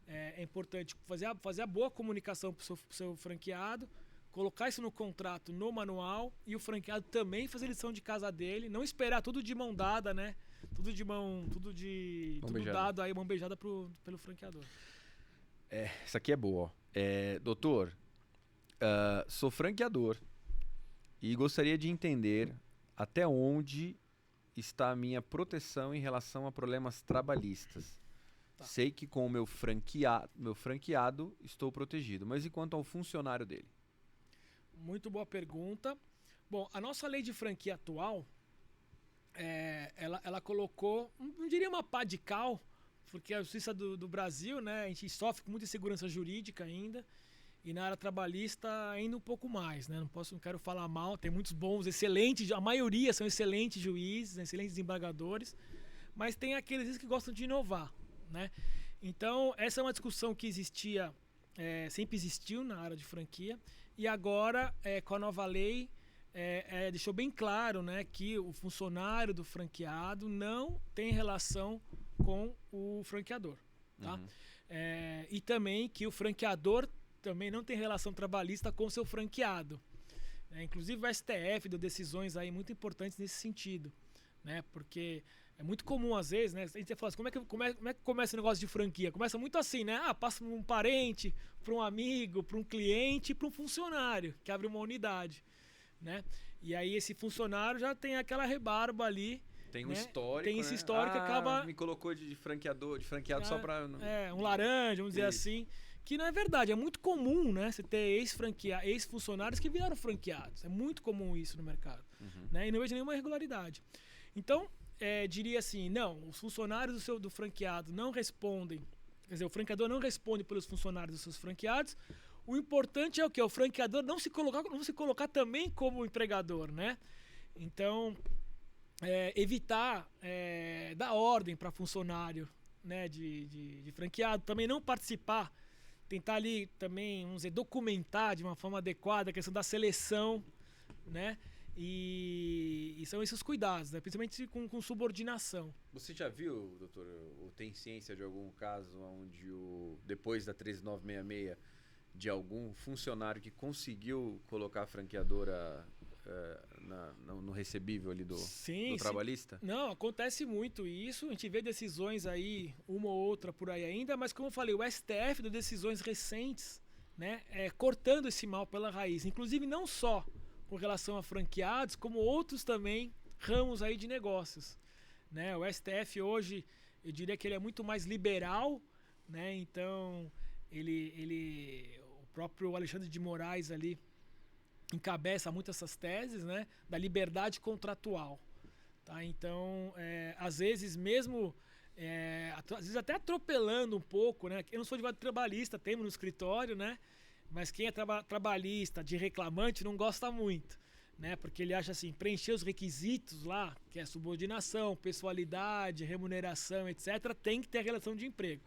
é importante fazer a boa comunicação para o seu franqueado, colocar isso no contrato, no manual, e o franqueado também fazer lição de casa dele, não esperar tudo de mão dada, né? Tudo dado aí, mão beijada pelo franqueador. Essa aqui é boa. Doutor, sou franqueador e gostaria de entender até onde está a minha proteção em relação a problemas trabalhistas. Tá. Sei que com o meu franqueado estou protegido, mas e quanto ao funcionário dele? Muito boa pergunta. Bom, a nossa lei de franquia atual, ela colocou, não diria uma pá de cal, porque a justiça do Brasil, né, a gente sofre com muita insegurança jurídica ainda, e na área trabalhista ainda um pouco mais, né? Não quero falar mal, tem muitos bons, excelentes, a maioria são excelentes juízes, excelentes desembargadores, mas tem aqueles que gostam de inovar, né? Então, essa é uma discussão que existia, sempre existiu na área de franquia, e agora, com a nova lei, deixou bem claro, né, que o funcionário do franqueado não tem relação com o franqueador, tá? Uhum. E também que o franqueador também não tem relação trabalhista com o seu franqueado. Inclusive o STF deu decisões aí muito importantes nesse sentido, né? Porque é muito comum às vezes, né? A gente fala assim, como é que começa o negócio de franquia? Começa muito assim, né? Passa para um parente, para um amigo, para um cliente, para um funcionário que abre uma unidade, né? E aí esse funcionário já tem aquela rebarba ali. Tem um né? histórico, tem esse histórico que acaba... me colocou de franqueado só para... um laranja, vamos dizer assim. Que não é verdade, é muito comum, né? Você ter ex-funcionários que viraram franqueados. É muito comum isso no mercado. Uhum. Né? E não vejo nenhuma irregularidade. Então, diria assim, não, os funcionários do franqueado não respondem, quer dizer, o franqueador não responde pelos funcionários dos seus franqueados. O importante é o quê? O franqueador não se colocar também como empregador, né? Então, evitar dar ordem para funcionário, né, de franqueado, também não participar, tentar ali também, vamos dizer, documentar de uma forma adequada a questão da seleção, né? E são esses cuidados, né? Principalmente com subordinação. Você já viu, doutor, ou tem ciência de algum caso onde depois da 13966 de algum funcionário que conseguiu colocar a franqueadora no recebível ali do trabalhista? Não, acontece muito isso. A gente vê decisões aí, uma ou outra por aí ainda, mas como eu falei, o STF deu decisões recentes, né, cortando esse mal pela raiz. Inclusive não só com relação a franqueados, como outros também ramos aí de negócios, né? O STF hoje, eu diria que ele é muito mais liberal, né? Então, o próprio Alexandre de Moraes ali encabeça muito essas teses, né? Da liberdade contratual, tá? Então, às vezes mesmo, às vezes até atropelando um pouco, né? Eu não sou advogado trabalhista, temos no escritório, né? Mas quem é trabalhista, de reclamante, não gosta muito, né? Porque ele acha assim, preencher os requisitos lá, que é subordinação, pessoalidade, remuneração, etc., tem que ter a relação de emprego.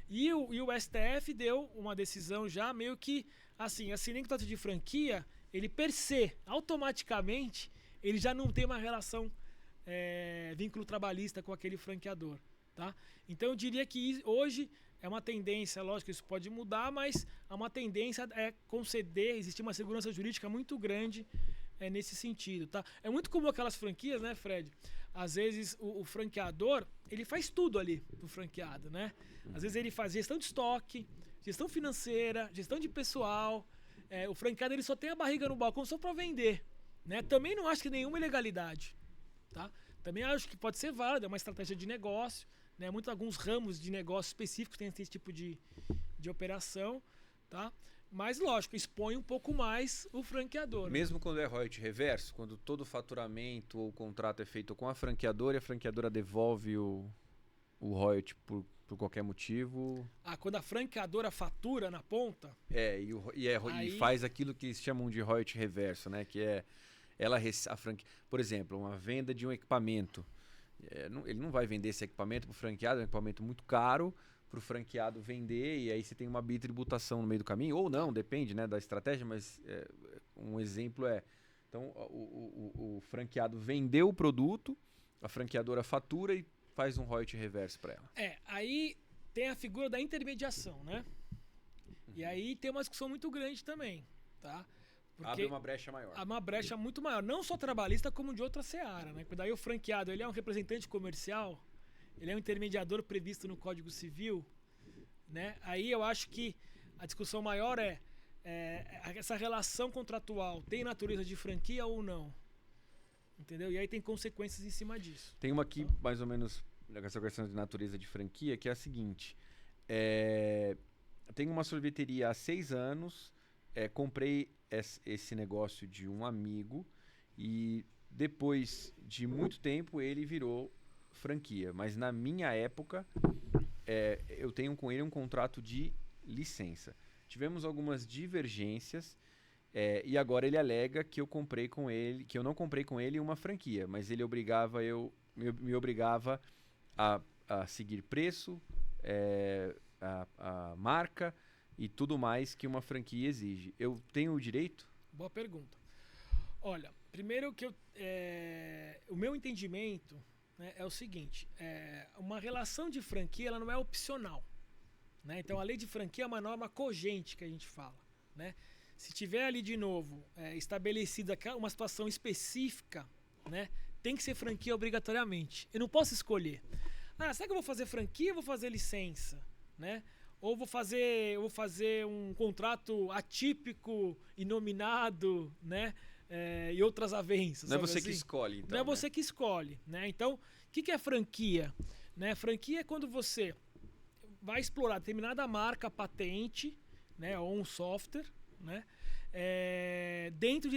E o STF deu uma decisão já meio que, assim, assinando contrato de franquia, ele per se, automaticamente, ele já não tem uma relação, vínculo trabalhista com aquele franqueador, tá? Então eu diria que hoje é uma tendência, lógico que isso pode mudar, mas é uma tendência conceder, existe uma segurança jurídica muito grande nesse sentido, tá? É muito comum aquelas franquias, né, Fred? Às vezes o franqueador, ele faz tudo ali pro franqueado, né? Às vezes ele faz gestão de estoque, gestão financeira, gestão de pessoal. O franqueado ele só tem a barriga no balcão só para vender, né? Também não acho que nenhuma ilegalidade, tá? Também acho que pode ser válido, é uma estratégia de negócio, né? Alguns ramos de negócio específicos têm esse tipo de operação, tá? Mas, lógico, expõe um pouco mais o franqueador. Mesmo quando é royalty reverso, quando todo o faturamento ou o contrato é feito com a franqueadora e a franqueadora devolve o royalty por qualquer motivo. Quando a franqueadora fatura na ponta. E faz aquilo que eles chamam de royalty reverso, né? Que é por exemplo, uma venda de um equipamento. Ele não vai vender esse equipamento para o franqueado, é um equipamento muito caro para o franqueado vender, e aí você tem uma bitributação no meio do caminho, ou não, depende, né, da estratégia, mas um exemplo então o franqueado vendeu o produto, a franqueadora fatura e faz um royalty reverso para ela. Aí tem a figura da intermediação, né? E aí tem uma discussão muito grande também, tá? Porque abre uma brecha maior. Uma brecha muito maior, não só trabalhista como de outra seara, né? Porque daí o franqueado, ele é um representante comercial, ele é um intermediador previsto no Código Civil, né? Aí eu acho que a discussão maior essa relação contratual tem natureza de franquia ou não, entendeu? E aí tem consequências em cima disso. Tem uma aqui, mais ou menos, essa questão de natureza de franquia, que é a seguinte: tenho uma sorveteria há 6 anos, comprei esse negócio de um amigo e depois de muito tempo ele virou franquia, mas na minha época eu tenho com ele um contrato de licença. Tivemos algumas divergências e agora ele alega que eu não comprei com ele uma franquia, mas ele me obrigava a seguir preço, a marca e tudo mais que uma franquia exige. Eu tenho o direito? Boa pergunta. Olha, primeiro que o meu entendimento, né, é o seguinte: uma relação de franquia ela não é opcional, né? Então a lei de franquia é uma norma cogente que a gente fala, né? Se tiver ali de novo estabelecida uma situação específica, né, tem que ser franquia obrigatoriamente. Eu não posso escolher. Será que eu vou fazer franquia ou vou fazer licença, né? Ou vou fazer um contrato atípico, inominado, né? E outras avenças. Não é você que escolhe, então. Não é você que escolhe, né? Então, o que é franquia? Né? Franquia é quando você vai explorar determinada marca, patente, né? Ou um software, né? Dentro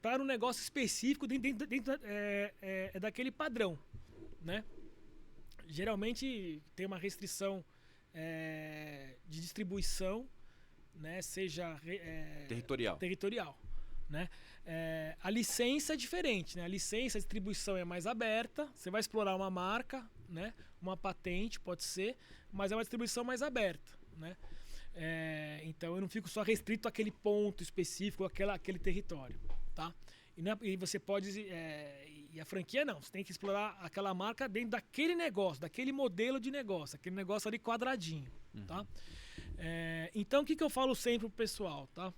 para um negócio específico, dentro daquele padrão, né? Geralmente tem uma restrição de distribuição, né, seja territorial, né? A licença é diferente, né? A licença, a distribuição é mais aberta, você vai explorar uma marca, né? Uma patente pode ser, mas é uma distribuição mais aberta, né? Então eu não fico só restrito àquele ponto específico, àquele território, tá? E você pode... E a franquia não, você tem que explorar aquela marca dentro daquele negócio, daquele modelo de negócio, aquele negócio ali quadradinho, tá? Então o que eu falo sempre pro pessoal, tá?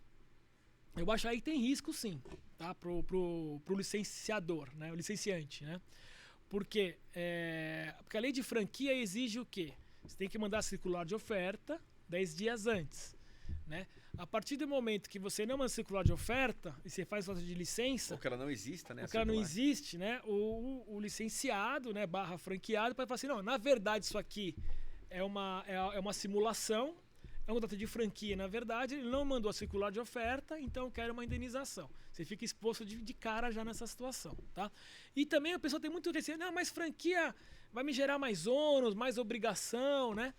Eu acho aí que tem risco sim, tá? Pro licenciador, né? O licenciante, né? Porque a lei de franquia exige o quê? Você tem que mandar circular de oferta 10 dias antes, né? A partir do momento que você não manda circular de oferta e você faz falta de licença... Ou que ela não exista, né? Ou que ela não existe, né? O licenciado, né? / franqueado, pode falar assim, não, na verdade isso aqui é uma simulação, é um contrato de franquia, na verdade, ele não mandou a circular de oferta, então eu quero uma indenização. Você fica exposto de cara já nessa situação, tá? E também a pessoa tem muito receio, não, mas franquia vai me gerar mais ônus, mais obrigação, né?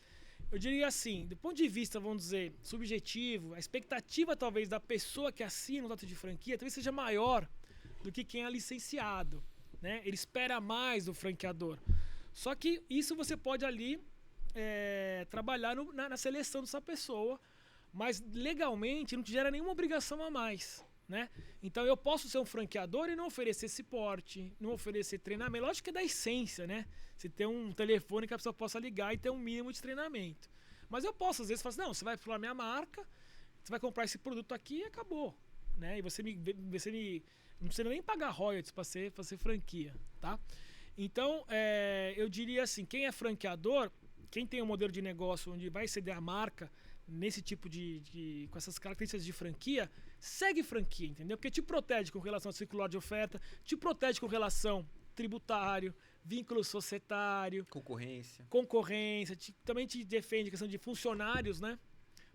Eu diria assim, do ponto de vista, vamos dizer, subjetivo, a expectativa talvez da pessoa que assina um contrato de franquia talvez seja maior do que quem é licenciado, né? Ele espera mais do franqueador. Só que isso você pode ali trabalhar na seleção dessa pessoa, mas legalmente não te gera nenhuma obrigação a mais, né? Então eu posso ser um franqueador e não oferecer suporte, não oferecer treinamento. Lógico que é da essência, né? Você ter um telefone que a pessoa possa ligar e ter um mínimo de treinamento. Mas eu posso, às vezes, falar assim, não, você vai explorar minha marca, você vai comprar esse produto aqui e acabou, né? E você não precisa nem pagar royalties para ser franquia, tá? Então, eu diria assim, quem é franqueador, quem tem um modelo de negócio onde vai ceder a marca nesse tipo com essas características de franquia, segue franquia, entendeu? Porque te protege com relação ao circular de oferta, te protege com relação tributário, vínculo societário, concorrência, também te defende a questão de funcionários, né?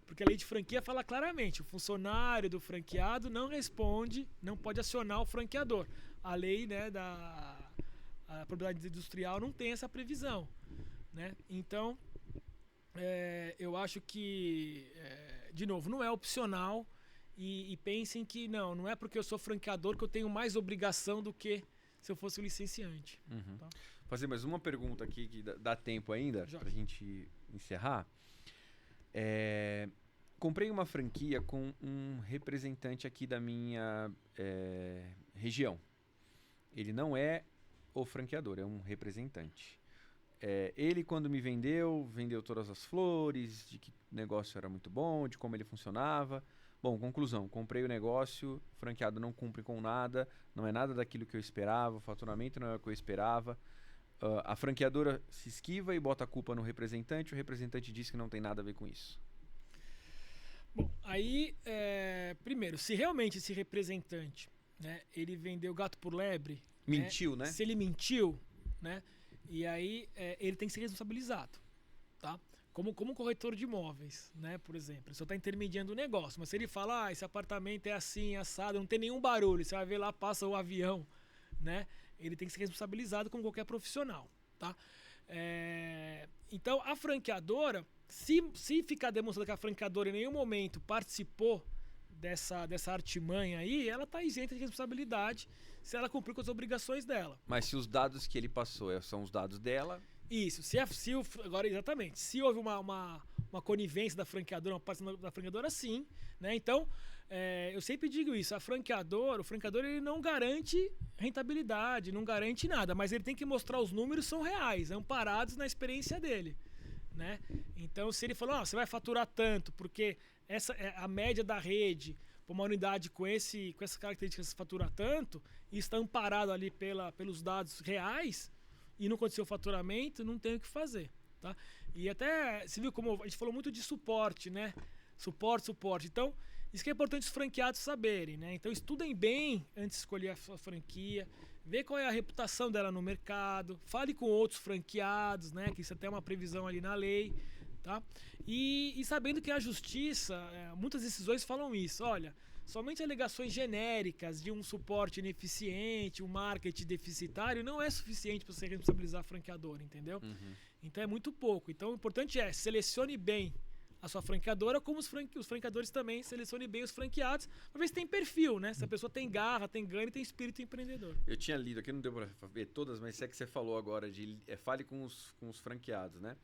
Porque a lei de franquia fala claramente, o funcionário do franqueado não responde, não pode acionar o franqueador. A lei, né, a propriedade industrial não tem essa previsão, né? Então, eu acho que, de novo, não é opcional e pensem que não é porque eu sou franqueador que eu tenho mais obrigação do que se eu fosse o licenciante. Uhum. Tá? Vou fazer mais uma pergunta aqui que dá tempo ainda pra gente encerrar. Comprei uma franquia com um representante aqui da minha região. Ele não é o franqueador, é um representante. Ele, quando me vendeu todas as flores, de que o negócio era muito bom, de como ele funcionava. Bom, conclusão, comprei o negócio, o franqueado não cumpre com nada, não é nada daquilo que eu esperava, o faturamento não é o que eu esperava. A franqueadora se esquiva e bota a culpa no representante, o representante diz que não tem nada a ver com isso. Bom, aí, primeiro, se realmente esse representante, né, ele vendeu gato por lebre... Mentiu, né? Se ele mentiu, né, e aí ele tem que ser responsabilizado, tá? Como corretor de imóveis, né, por exemplo. Ele só está intermediando o negócio, mas se ele fala, esse apartamento é assim, assado, não tem nenhum barulho, você vai ver lá, passa o avião, né? Ele tem que ser responsabilizado como qualquer profissional, tá? Então, a franqueadora, se ficar demonstrando que a franqueadora em nenhum momento participou dessa artimanha aí, ela está isenta de responsabilidade se ela cumprir com as obrigações dela. Mas se os dados que ele passou são os dados dela... Isso, agora exatamente, se houve uma conivência da franqueadora, uma participação da franqueadora, sim, né? Então, eu sempre digo isso, o franqueador ele não garante rentabilidade, não garante nada, mas ele tem que mostrar os números são reais, amparados na experiência dele, né? Então, se ele falou, você vai faturar tanto, porque essa é a média da rede, uma unidade com essas características fatura tanto, e está amparado ali pelos dados reais, e não aconteceu o faturamento, não tem o que fazer, tá? E até, você viu como a gente falou muito de suporte, né? Suporte. Então, isso que é importante os franqueados saberem, né? Então, estudem bem antes de escolher a sua franquia, vê qual é a reputação dela no mercado, fale com outros franqueados, né? Que isso até é uma previsão ali na lei, tá? E sabendo que a justiça, muitas decisões falam isso, olha... Somente alegações genéricas de um suporte ineficiente, um marketing deficitário, não é suficiente para você responsabilizar a franqueadora, entendeu? Uhum. Então é muito pouco. Então o importante selecione bem a sua franqueadora, como os franqueadores também selecionem bem os franqueados, para ver se tem perfil, né? Se a pessoa tem garra, tem ganho e tem espírito empreendedor. Eu tinha lido aqui, não deu para ver todas, mas é que você falou agora de fale com os franqueados, né?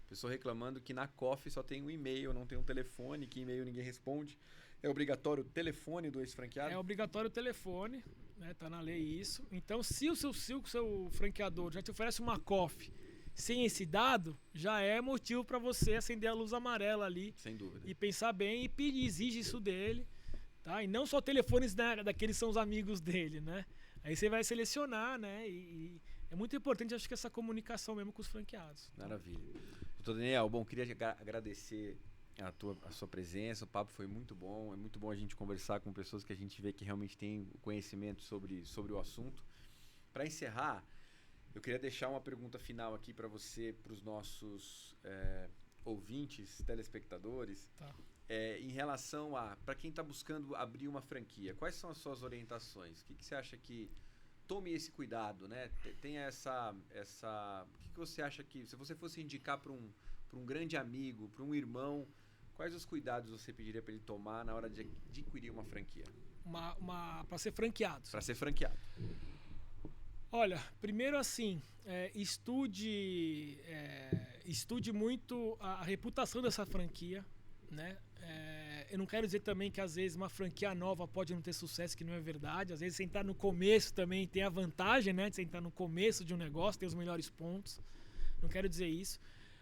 Pessoa reclamando que na Coffee só tem um e-mail, não tem um telefone, que e-mail ninguém responde. É obrigatório o telefone do ex-franqueado? É obrigatório o telefone, né? Tá na lei isso. Então, se o seu franqueador já te oferece uma Coffee sem esse dado, já é motivo para você acender a luz amarela ali. Sem dúvida. E pensar bem e pedir, exige isso dele, tá? E não só telefones daqueles são os amigos dele, né? Aí você vai selecionar, né? E é muito importante, acho que essa comunicação mesmo com os franqueados. Maravilha. Doutor Daniel, bom, queria agradecer a sua presença, o papo foi muito bom, é muito bom a gente conversar com pessoas que a gente vê que realmente tem conhecimento sobre o assunto. Para encerrar, eu queria deixar uma pergunta final aqui para você, para os nossos ouvintes, telespectadores, Tá. Em relação para quem está buscando abrir uma franquia, quais são as suas orientações? O que você acha que... Tome esse cuidado, né? Tenha essa... O que você acha que... Se você fosse indicar para um grande amigo, para um irmão, quais os cuidados você pediria para ele tomar na hora de adquirir uma franquia? Para ser franqueado. Para ser franqueado. Olha, primeiro assim, estude muito a reputação dessa franquia, né? Eu não quero dizer também que às vezes uma franquia nova pode não ter sucesso, que não é verdade. Às vezes você entrar no começo também tem a vantagem, né? De você entrar no começo de um negócio, tem os melhores pontos. Não quero dizer isso.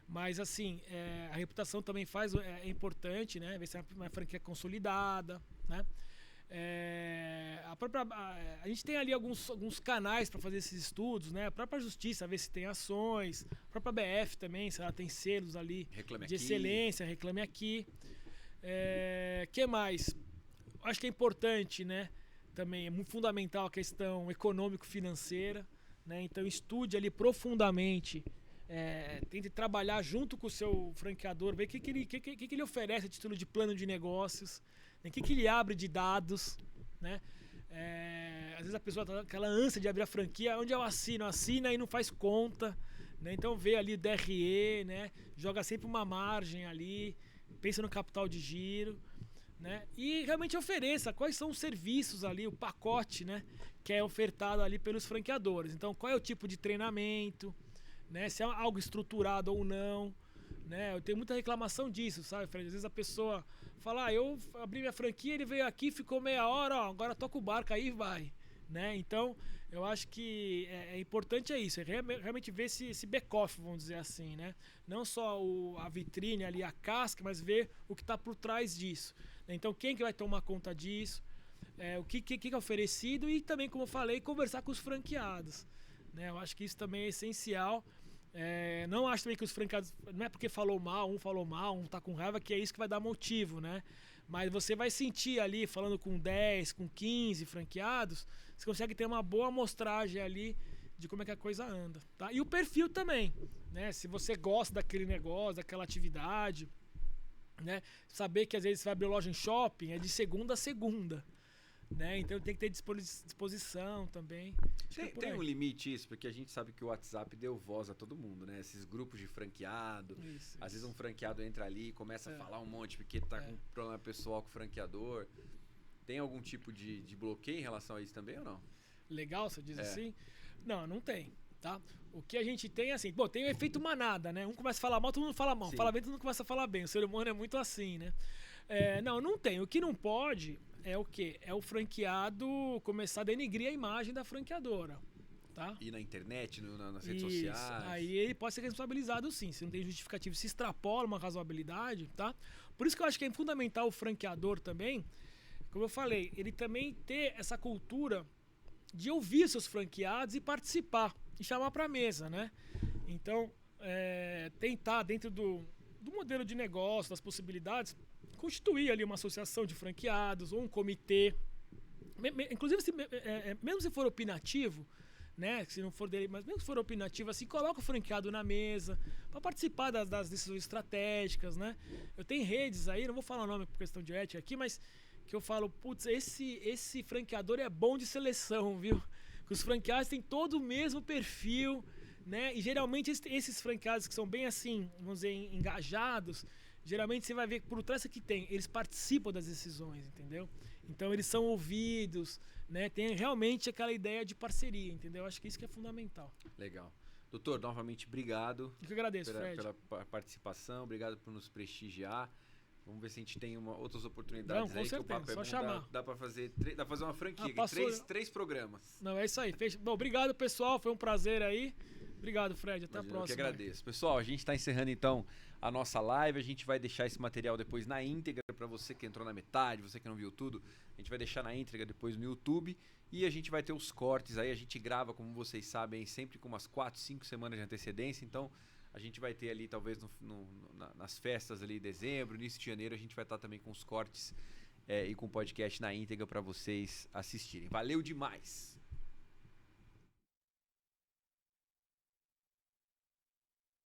Mas assim, a reputação também é importante, né? Ver se é uma franquia consolidada, né? A gente tem ali alguns canais para fazer esses estudos, né? A própria Justiça, ver se tem ações, a própria BF também, se ela tem selos ali de excelência, Reclame Aqui. Que mais? Acho que é importante, né? Também é muito fundamental a questão econômico-financeira, né? Então estude ali profundamente, tente trabalhar junto com o seu franqueador, ver o que ele oferece a título de plano de negócios, o que ele abre de dados, né? Às vezes a pessoa tá com aquela ânsia de abrir a franquia, onde eu assina e não faz conta, né? Então vê ali o DRE, né? Joga sempre uma margem ali, pensa no capital de giro, né? E realmente ofereça quais são os serviços ali, o pacote, né? Que é ofertado ali pelos franqueadores. Então qual é o tipo de treinamento, né? Se é algo estruturado ou não, né? Eu tenho muita reclamação disso, sabe, Fred? Às vezes a pessoa fala, eu abri minha franquia, ele veio aqui, ficou meia hora, ó, agora toca o barco aí e vai, né? Então, eu acho que é importante isso, realmente ver esse back-off, vamos dizer assim, né? Não só a vitrine ali, a casca, mas ver o que está por trás disso. Então, quem que vai tomar conta disso, o que é oferecido e também, como eu falei, conversar com os franqueados, né? Eu acho que isso também é essencial. Não acho também que os franqueados, não é porque falou mal, um tá com raiva, que é isso que vai dar motivo, né? Mas você vai sentir ali, falando com 10, com 15 franqueados, você consegue ter uma boa amostragem ali de como é que a coisa anda, tá? E o perfil também, né? Se você gosta daquele negócio, daquela atividade, né? Saber que às vezes você vai abrir loja em shopping, é de segunda a segunda, né? Então tem que ter disposição também. Tem um limite isso, porque a gente sabe que o WhatsApp deu voz a todo mundo, né? Esses grupos de franqueado, às vezes um franqueado entra ali e começa a falar um monte porque tá com problema pessoal com o franqueador. Tem algum tipo de bloqueio em relação a isso também ou não? Legal, você diz assim? Não tem, tá? O que a gente tem, assim, tem o efeito manada, né? Um começa a falar mal, todo mundo fala mal. Sim. Fala bem, todo mundo começa a falar bem. O ser humano é muito assim, né? Não tem. O que não pode é o quê? É o franqueado começar a denegrir a imagem da franqueadora, tá? E na internet, nas redes sociais. Aí ele pode ser responsabilizado sim, se não tem justificativo, se extrapola uma razoabilidade, tá? Por isso que eu acho que é fundamental o franqueador também, como eu falei, ele também ter essa cultura de ouvir seus franqueados e participar, e chamar para a mesa, né? Então, tentar dentro do modelo de negócio, das possibilidades, constituir ali uma associação de franqueados ou um comitê. Inclusive, mesmo se for opinativo, né? Se não for dele, mas mesmo se for opinativo, assim, coloca o franqueado na mesa para participar das decisões estratégicas, né? Eu tenho redes aí, não vou falar o nome por questão de ética aqui, mas que eu falo, putz, esse franqueador é bom de seleção, viu? Que os franqueados têm todo o mesmo perfil, né? E geralmente esses franqueados que são bem assim, vamos dizer, engajados, geralmente você vai ver que por trás que tem, eles participam das decisões, entendeu? Então eles são ouvidos, né? Tem realmente aquela ideia de parceria, entendeu? Acho que isso que é fundamental. Legal. Doutor, novamente, obrigado. Eu que agradeço, Fred. Pela participação, obrigado por nos prestigiar. Vamos ver se a gente tem outras oportunidades. Não, com aí, certeza, que o papo é só bom, chamar. dá para fazer uma franquia, três programas. Não, é isso aí. Bom, obrigado, pessoal. Foi um prazer aí. Obrigado, Fred. Até a próxima. Eu que agradeço. Pessoal, a gente está encerrando então a nossa live. A gente vai deixar esse material depois na íntegra para você que entrou na metade, você que não viu tudo. A gente vai deixar na íntegra depois no YouTube e a gente vai ter os cortes aí. A gente grava, como vocês sabem, sempre com umas 4, 5 semanas de antecedência. Então, a gente vai ter ali, talvez nas festas ali, dezembro, início de janeiro, a gente vai estar também com os cortes e com o podcast na íntegra para vocês assistirem. Valeu demais!